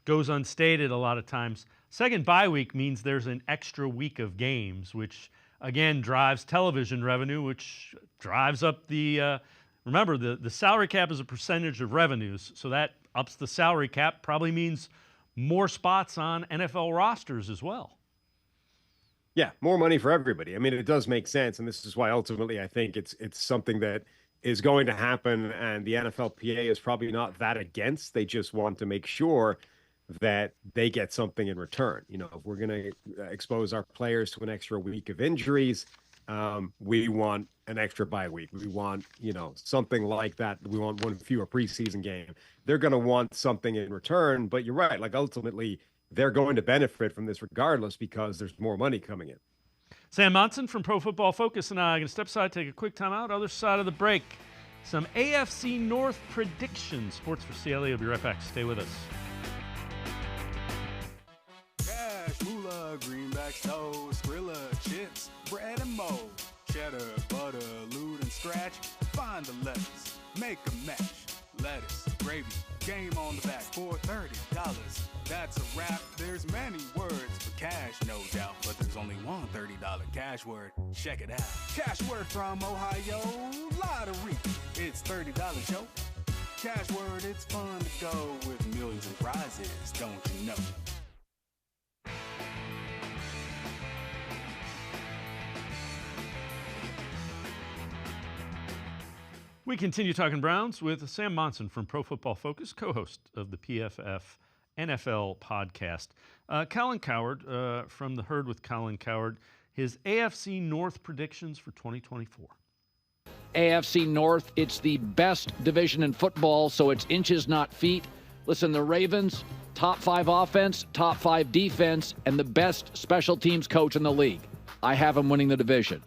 goes unstated a lot of times, second bye week means there's an extra week of games, which again drives television revenue, which drives up the remember the salary cap is a percentage of revenues, so that ups the salary cap, probably means more spots on NFL rosters as well. Yeah, more money for everybody. I mean, it does make sense, and this is why ultimately I think it's something that is going to happen, and the NFLPA is probably not that against. They just want to make sure that they get something in return. If we're going to expose our players to an extra week of injuries, we want an extra bye week. We want, something like that. We want one fewer preseason game. They're going to want something in return, but you're right. Like ultimately, they're going to benefit from this regardless because there's more money coming in. Sam Monson from Pro Football Focus and I are going to step aside, take a quick time out. Other side of the break, some AFC North predictions. Sports4CLE will be right back. Stay with us. Cash, moolah, greenbacks, toast, Skrilla, chips, bread and mold, cheddar, butter, lewd and scratch. Find the letters, make a match. Lettuce, gravy, game on the back for $30. That's a wrap. There's many words for cash, no doubt, but there's only one $30 cash word. Check it out. Cash word from Ohio Lottery. It's $30 show. Cash word, it's fun to go with millions in prizes, don't you know? We continue talking Browns with Sam Monson from Pro Football Focus, co-host of the PFF NFL podcast. Colin Cowherd from The Herd with Colin Cowherd, his AFC North predictions for 2024. AFC North, it's the best division in football, so it's inches, not feet. Listen, the Ravens, top 5 offense, top 5 defense, and the best special teams coach in the league. I have them winning the division.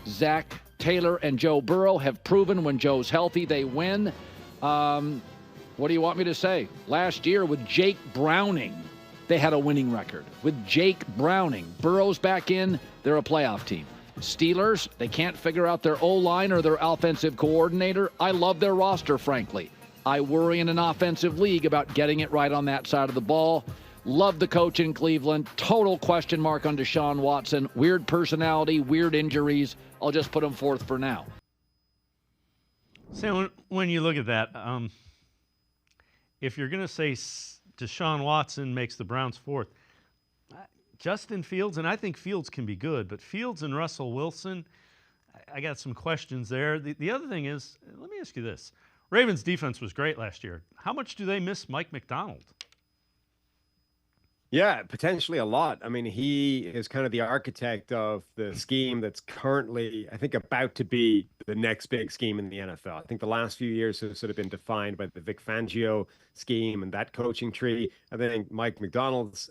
Zach Taylor and Joe Burrow have proven when Joe's healthy, they win. What do you want me to say? Last year with Jake Browning, they had a winning record. With Jake Browning, Burrow's back in, they're a playoff team. Steelers, they can't figure out their O-line or their offensive coordinator. I love their roster, frankly. I worry in an offensive league about getting it right on that side of the ball. Love the coach in Cleveland. Total question mark on Deshaun Watson. Weird personality, weird injuries. I'll just put him fourth for now. So when you look at that, if you're going to say Deshaun Watson makes the Browns fourth, Justin Fields, and I think Fields can be good, but Fields and Russell Wilson, I got some questions there. The other thing is, let me ask you this. Ravens defense was great last year. How much do they miss Mike McDonald? Yeah, potentially a lot. I mean, he is kind of the architect of the scheme that's currently, I think, about to be the next big scheme in the NFL. I think the last few years have sort of been defined by the Vic Fangio scheme and that coaching tree. I think Mike McDonald's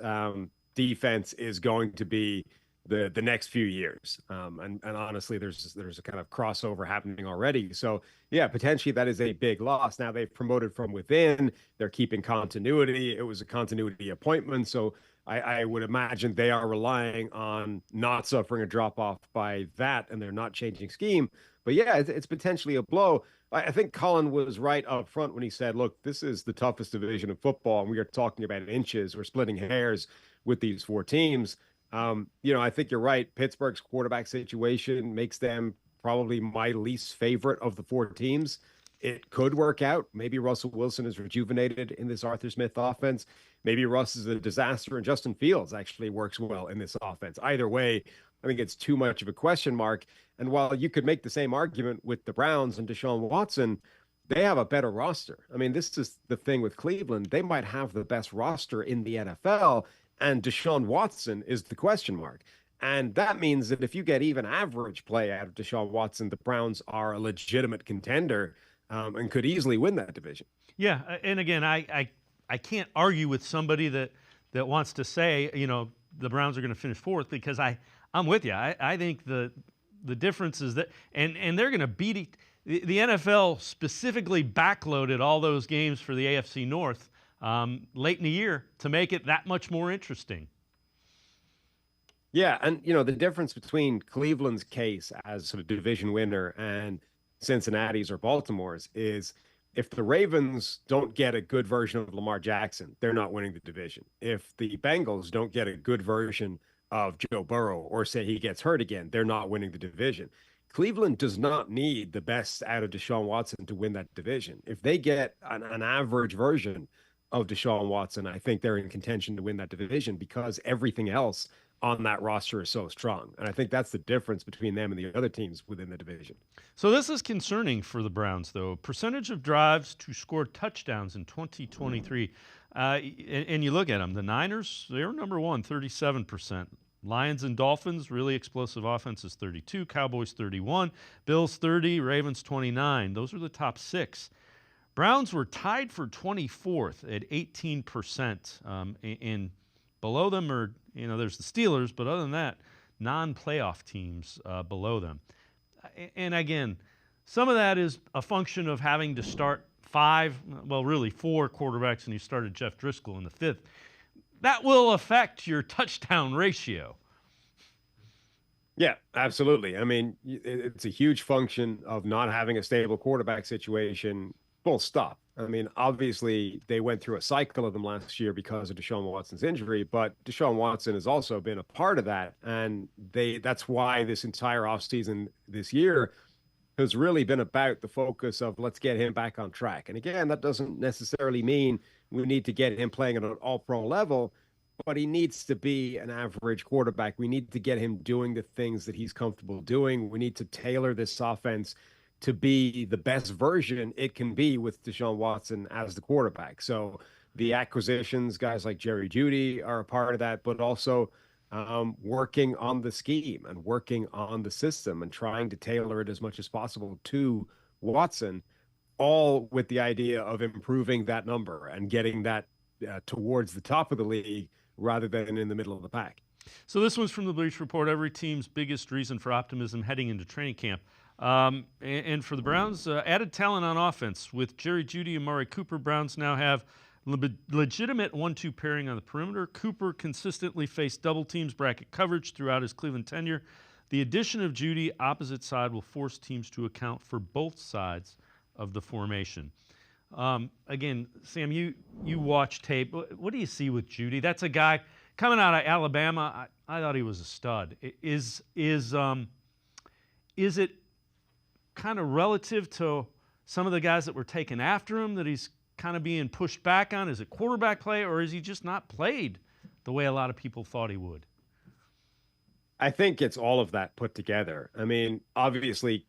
defense is going to be the next few years. And honestly, there's a kind of crossover happening already. So yeah, potentially that is a big loss. Now they've promoted from within, they're keeping continuity. It was a continuity appointment. So I would imagine they are relying on not suffering a drop off by that, and they're not changing scheme. But yeah, it's potentially a blow. I think Colin was right up front when he said, look, this is the toughest division of football, and we are talking about inches. We're splitting hairs with these 4 teams. I think you're right. Pittsburgh's quarterback situation makes them probably my least favorite of the 4 teams. It could work out. Maybe Russell Wilson is rejuvenated in this Arthur Smith offense. Maybe Russ is a disaster and Justin Fields actually works well in this offense. Either way, I think it's too much of a question mark. And while you could make the same argument with the Browns and Deshaun Watson, they have a better roster. I mean, this is the thing with Cleveland. They might have the best roster in the NFL, and Deshaun Watson is the question mark. And that means that if you get even average play out of Deshaun Watson, the Browns are a legitimate contender and could easily win that division. Yeah, and again, I can't argue with somebody that wants to say, the Browns are going to finish fourth, because I'm with you. I think the difference is that, and they're going to beat the NFL specifically backloaded all those games for the AFC North late in the year to make it that much more interesting. Yeah, and the difference between Cleveland's case as sort of division winner and Cincinnati's or Baltimore's is if the Ravens don't get a good version of Lamar Jackson, they're not winning the division. If the Bengals don't get a good version of Joe Burrow, or say he gets hurt again, they're not winning the division. Cleveland does not need the best out of Deshaun Watson to win that division. If they get an average version of Deshaun Watson, I think they're in contention to win that division because everything else on that roster is so strong. And I think that's the difference between them and the other teams within the division. So this is concerning for the Browns, though. Percentage of drives to score touchdowns in 2023. And you look at them. The Niners, they're number one, 37%. Lions and Dolphins, really explosive offenses, 32. Cowboys, 31. Bills, 30. Ravens, 29. Those are the top 6. Browns were tied for 24th at 18%. And below them are, there's the Steelers, but other than that, non-playoff teams below them. And again, some of that is a function of having to start 4 quarterbacks, and you started Jeff Driscoll in the 5th. That will affect your touchdown ratio. Yeah, absolutely. I mean, it's a huge function of not having a stable quarterback situation. Full stop. I mean, obviously, they went through a cycle of them last year because of Deshaun Watson's injury, but Deshaun Watson has also been a part of that. And that's why this entire offseason this year has really been about the focus of let's get him back on track. And again, that doesn't necessarily mean we need to get him playing at an all-pro level, but he needs to be an average quarterback. We need to get him doing the things that he's comfortable doing. We need to tailor this offense to be the best version it can be with Deshaun Watson as the quarterback. So the acquisitions, guys like Jeudy are a part of that, but also working on the scheme and working on the system and trying to tailor it as much as possible to Watson, all with the idea of improving that number and getting that towards the top of the league rather than in the middle of the pack. So this one's from the Bleacher Report, every team's biggest reason for optimism heading into training camp. And for the Browns, added talent on offense. With Jeudy and Amari Cooper, Browns now have legitimate 1-2 pairing on the perimeter. Cooper consistently faced double teams bracket coverage throughout his Cleveland tenure. The addition of Jeudy opposite side will force teams to account for both sides of the formation. Again, Sam, you watch tape. What do you see with Jeudy? That's a guy coming out of Alabama. I thought he was a stud. Is it kind of relative to some of the guys that were taken after him that he's kind of being pushed back on? Is it quarterback play, or is he just not played the way a lot of people thought he would? I think it's all of that put together. I mean, obviously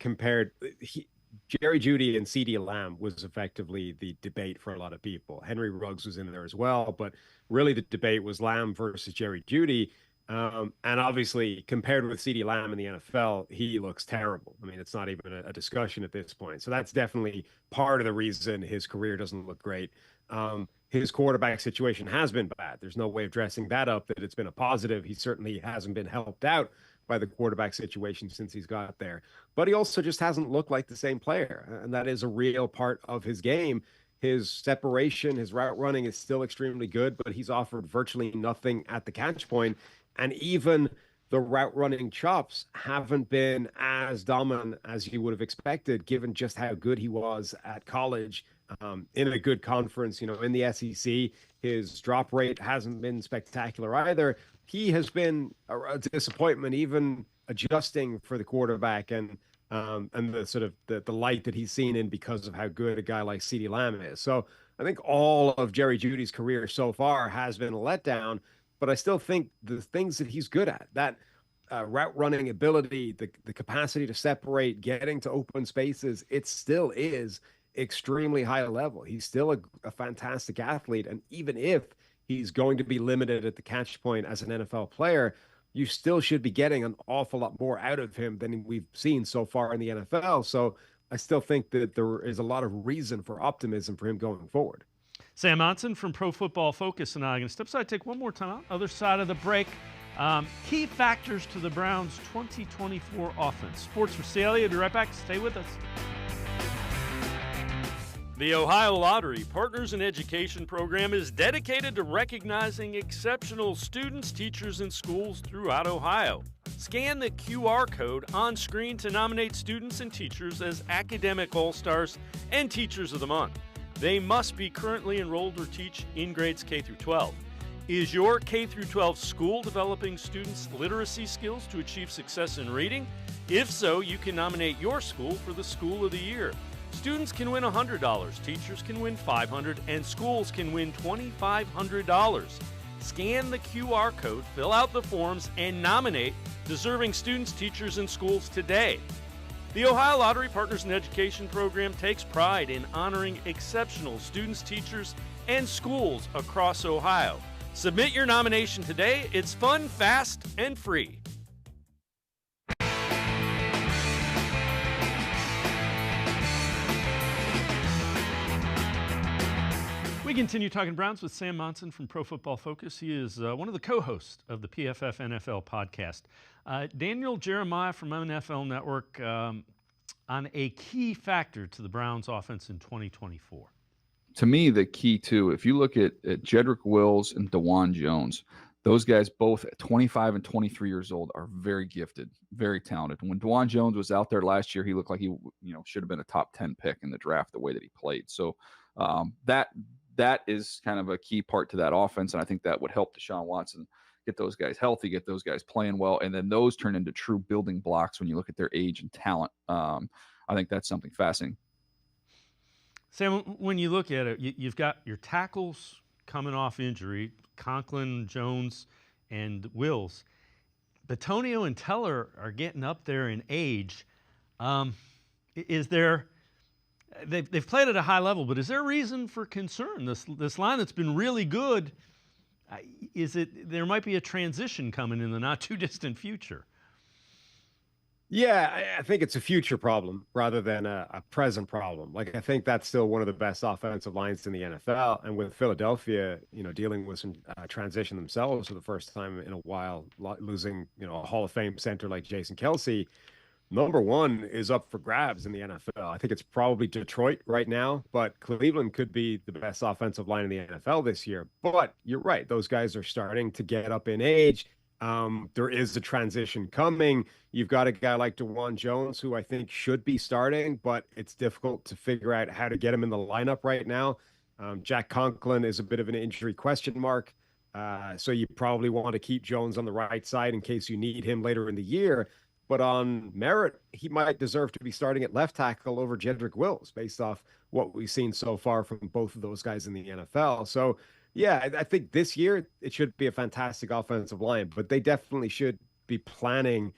Jerry Jeudy and CeeDee Lamb was effectively the debate for a lot of people. Henry Ruggs was in there as well, but really the debate was Lamb versus Jerry Jeudy. And obviously, compared with CeeDee Lamb in the NFL, he looks terrible. I mean, it's not even a discussion at this point. So that's definitely part of the reason his career doesn't look great. His quarterback situation has been bad. There's no way of dressing that up, that it's been a positive. He certainly hasn't been helped out by the quarterback situation since he's got there. But he also just hasn't looked like the same player. And that is a real part of his game. His separation, his route running is still extremely good, but he's offered virtually nothing at the catch point. And even the route running chops haven't been as dominant as you would have expected, given just how good he was at college, in a good conference, in the SEC. His drop rate hasn't been spectacular either. He has been a disappointment, even adjusting for the quarterback and the sort of the light that he's seen in because of how good a guy like CeeDee Lamb is. So I think all of Jerry Jeudy's career so far has been a letdown, but I still think the things that he's good at, that route running ability, the capacity to separate, getting to open spaces, it still is extremely high level. He's still a fantastic athlete. And even if he's going to be limited at the catch point as an NFL player, you still should be getting an awful lot more out of him than we've seen so far in the NFL. So I still think that there is a lot of reason for optimism for him going forward. Sam Monson from Pro Football Focus and I are going to step aside, take one more time out. Other side of the break. Key factors to the Browns' 2024 offense. Sports4CLE, I'll be right back. Stay with us. The Ohio Lottery Partners in Education program is dedicated to recognizing exceptional students, teachers, and schools throughout Ohio. Scan the QR code on screen to nominate students and teachers as Academic All-Stars and Teachers of the Month. They must be currently enrolled or teach in grades K through 12. Is your K through 12 school developing students' literacy skills to achieve success in reading? If so, you can nominate your school for the School of the Year. Students can win $100, teachers can win $500, and schools can win $2,500. Scan the QR code, fill out the forms, and nominate deserving students, teachers, and schools today. The Ohio Lottery Partners in Education program takes pride in honoring exceptional students, teachers, and schools across Ohio. Submit your nomination today. It's fun, fast, and free. We continue talking Browns with Sam Monson from Pro Football Focus. He is one of the co-hosts of the PFF NFL podcast. Daniel Jeremiah from NFL Network on a key factor to the Browns offense in 2024. To me, the key too, if you look at Jedrick Wills and DeJuan Jones, those guys both at 25 and 23 years old are very gifted, very talented. When DeJuan Jones was out there last year, he looked like he should have been a top 10 pick in the draft the way that he played. So that is kind of a key part to that offense, and I think that would help Deshaun Watson get those guys healthy, get those guys playing well, and then those turn into true building blocks when you look at their age and talent. I think that's something fascinating. Sam, when you look at it, you've got your tackles coming off injury, Conklin, Jones, and Wills. Bitonio and Teller are getting up there in age. Is there? They've played at a high level, but is there a reason for concern? This line that's been really good, there might be a transition coming in the not too distant future? Yeah, I think it's a future problem rather than a present problem. Like, I think that's still one of the best offensive lines in the NFL. And with Philadelphia, dealing with some transition themselves for the first time in a while, losing, a Hall of Fame center like Jason Kelce, number one is up for grabs in the NFL. I think it's probably Detroit right now, but Cleveland could be the best offensive line in the NFL this year. But you're right. Those guys are starting to get up in age. There is a transition coming. You've got a guy like DeJuan Jones, who I think should be starting, but it's difficult to figure out how to get him in the lineup right now. Jack Conklin is a bit of an injury question mark. So you probably want to keep Jones on the right side in case you need him later in the year. But on merit, he might deserve to be starting at left tackle over Jedrick Wills based off what we've seen so far from both of those guys in the NFL. So, yeah, I think this year it should be a fantastic offensive line, but they definitely should be planning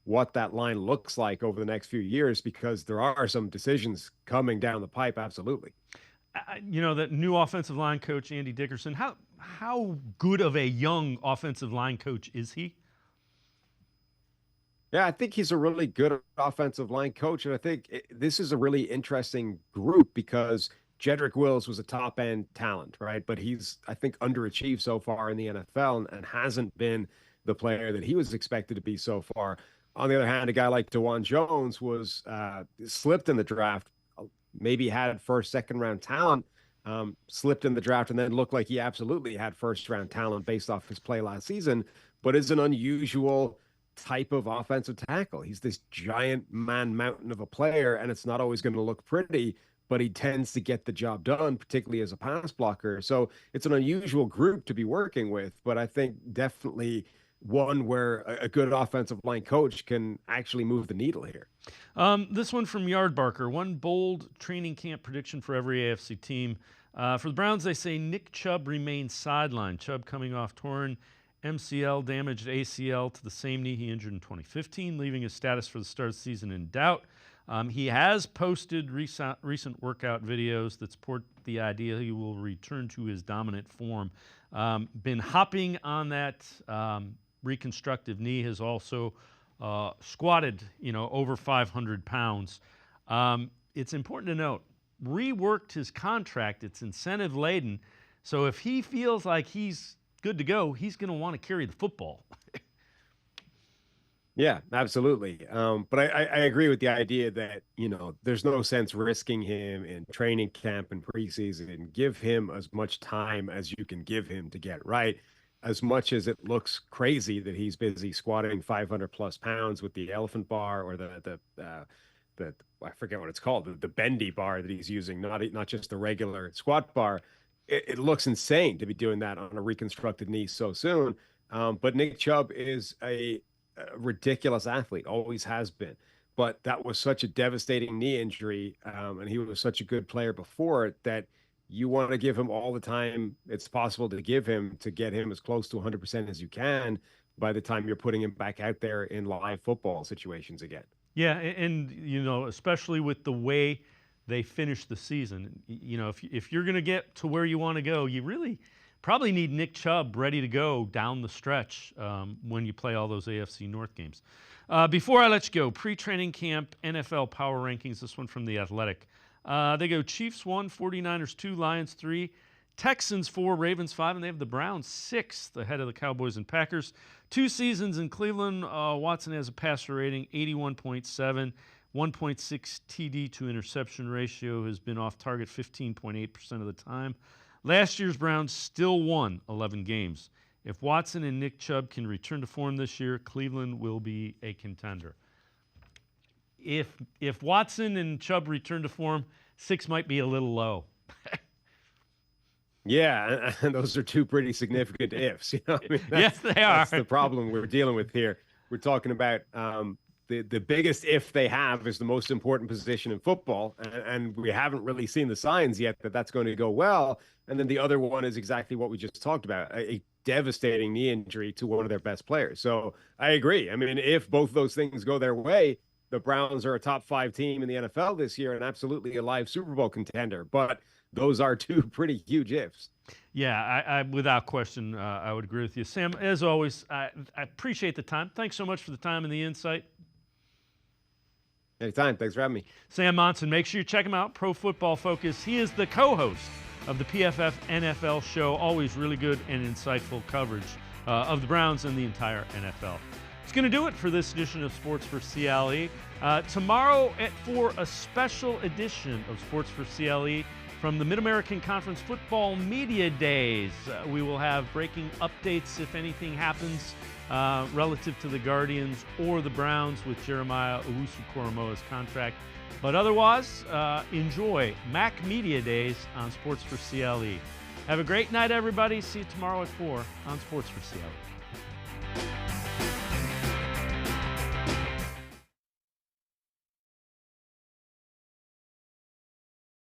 what that line looks like over the next few years, because there are some decisions coming down the pipe. Absolutely. That new offensive line coach, Andy Dickerson, how good of a young offensive line coach is he? Yeah, I think he's a really good offensive line coach. And I think this is a really interesting group because Jedrick Wills was a top-end talent, right? But he's, I think, underachieved so far in the NFL and hasn't been the player that he was expected to be so far. On the other hand, a guy like DeJuan Jones was slipped in the draft, maybe had first, second-round talent, slipped in the draft, and then looked like he absolutely had first-round talent based off his play last season, but is an unusual type of offensive tackle. He's this giant man mountain of a player, and it's not always going to look pretty, but he tends to get the job done, particularly as a pass blocker. So it's an unusual group to be working with, but I think definitely one where a good offensive line coach can actually move the needle here. This one from Yardbarker, one bold training camp prediction for every AFC team. For the Browns, they say Nick Chubb remains sidelined. Chubb coming off torn MCL, damaged ACL to the same knee he injured in 2015, leaving his status for the start of the season in doubt. He has posted recent workout videos that support the idea he will return to his dominant form. Been hopping on that reconstructive knee, has also squatted, over 500 pounds. It's important to note, reworked his contract. It's incentive laden. So if he feels like he's good to go, he's going to want to carry the football. Yeah, absolutely. But I agree with the idea that, there's no sense risking him in training camp and preseason. Give him as much time as you can give him to get right. As much as it looks crazy that he's busy squatting 500 plus pounds with the elephant bar or the I forget what it's called, the bendy bar that he's using, not just the regular squat bar. It looks insane to be doing that on a reconstructed knee so soon. But Nick Chubb is a ridiculous athlete, always has been. But that was such a devastating knee injury, and he was such a good player before it, that you want to give him all the time it's possible to give him to get him as close to 100% as you can by the time you're putting him back out there in live football situations again. Yeah, and especially with the way they finish the season, if you're going to get to where you want to go, you really probably need Nick Chubb ready to go down the stretch when you play all those AFC North games. Before I let you go, pre-training camp NFL power rankings, this one from The Athletic. They go Chiefs 1, 49ers 2, Lions 3, Texans 4, Ravens 5, and they have the Browns 6th ahead of the Cowboys and Packers. 2 seasons in Cleveland, Watson has a passer rating 81.7, 1.6 TD to interception ratio, has been off target 15.8% of the time. Last year's Browns still won 11 games. If Watson and Nick Chubb can return to form this year, Cleveland will be a contender. If Watson and Chubb return to form, 6 might be a little low. Yeah, and those are 2 pretty significant ifs. Yes, they are. That's the problem we're dealing with here. We're talking about the biggest if they have is the most important position in football, and we haven't really seen the signs yet that that's going to go well. And then the other one is exactly what we just talked about, a devastating knee injury to one of their best players. So I agree. I mean, if both those things go their way, the Browns are a top 5 team in the NFL this year and absolutely a live Super Bowl contender. But those are two pretty huge ifs. Yeah, I without question, I would agree with you. Sam, as always, I appreciate the time. Thanks so much for the time and the insight. Anytime. Thanks for having me. Sam Monson, make sure you check him out, Pro Football Focus. He is the co-host of the PFF NFL show. Always really good and insightful coverage of the Browns and the entire NFL. It's going to do it for this edition of Sports for CLE. Tomorrow at 4, a special edition of Sports for CLE from the Mid-American Conference Football Media Days. We will have breaking updates if anything happens relative to the Guardians or the Browns with Jeremiah Owusu-Koramoah's contract. But otherwise, enjoy MAC Media Days on Sports for CLE. Have a great night, everybody. See you tomorrow at 4 on Sports for CLE.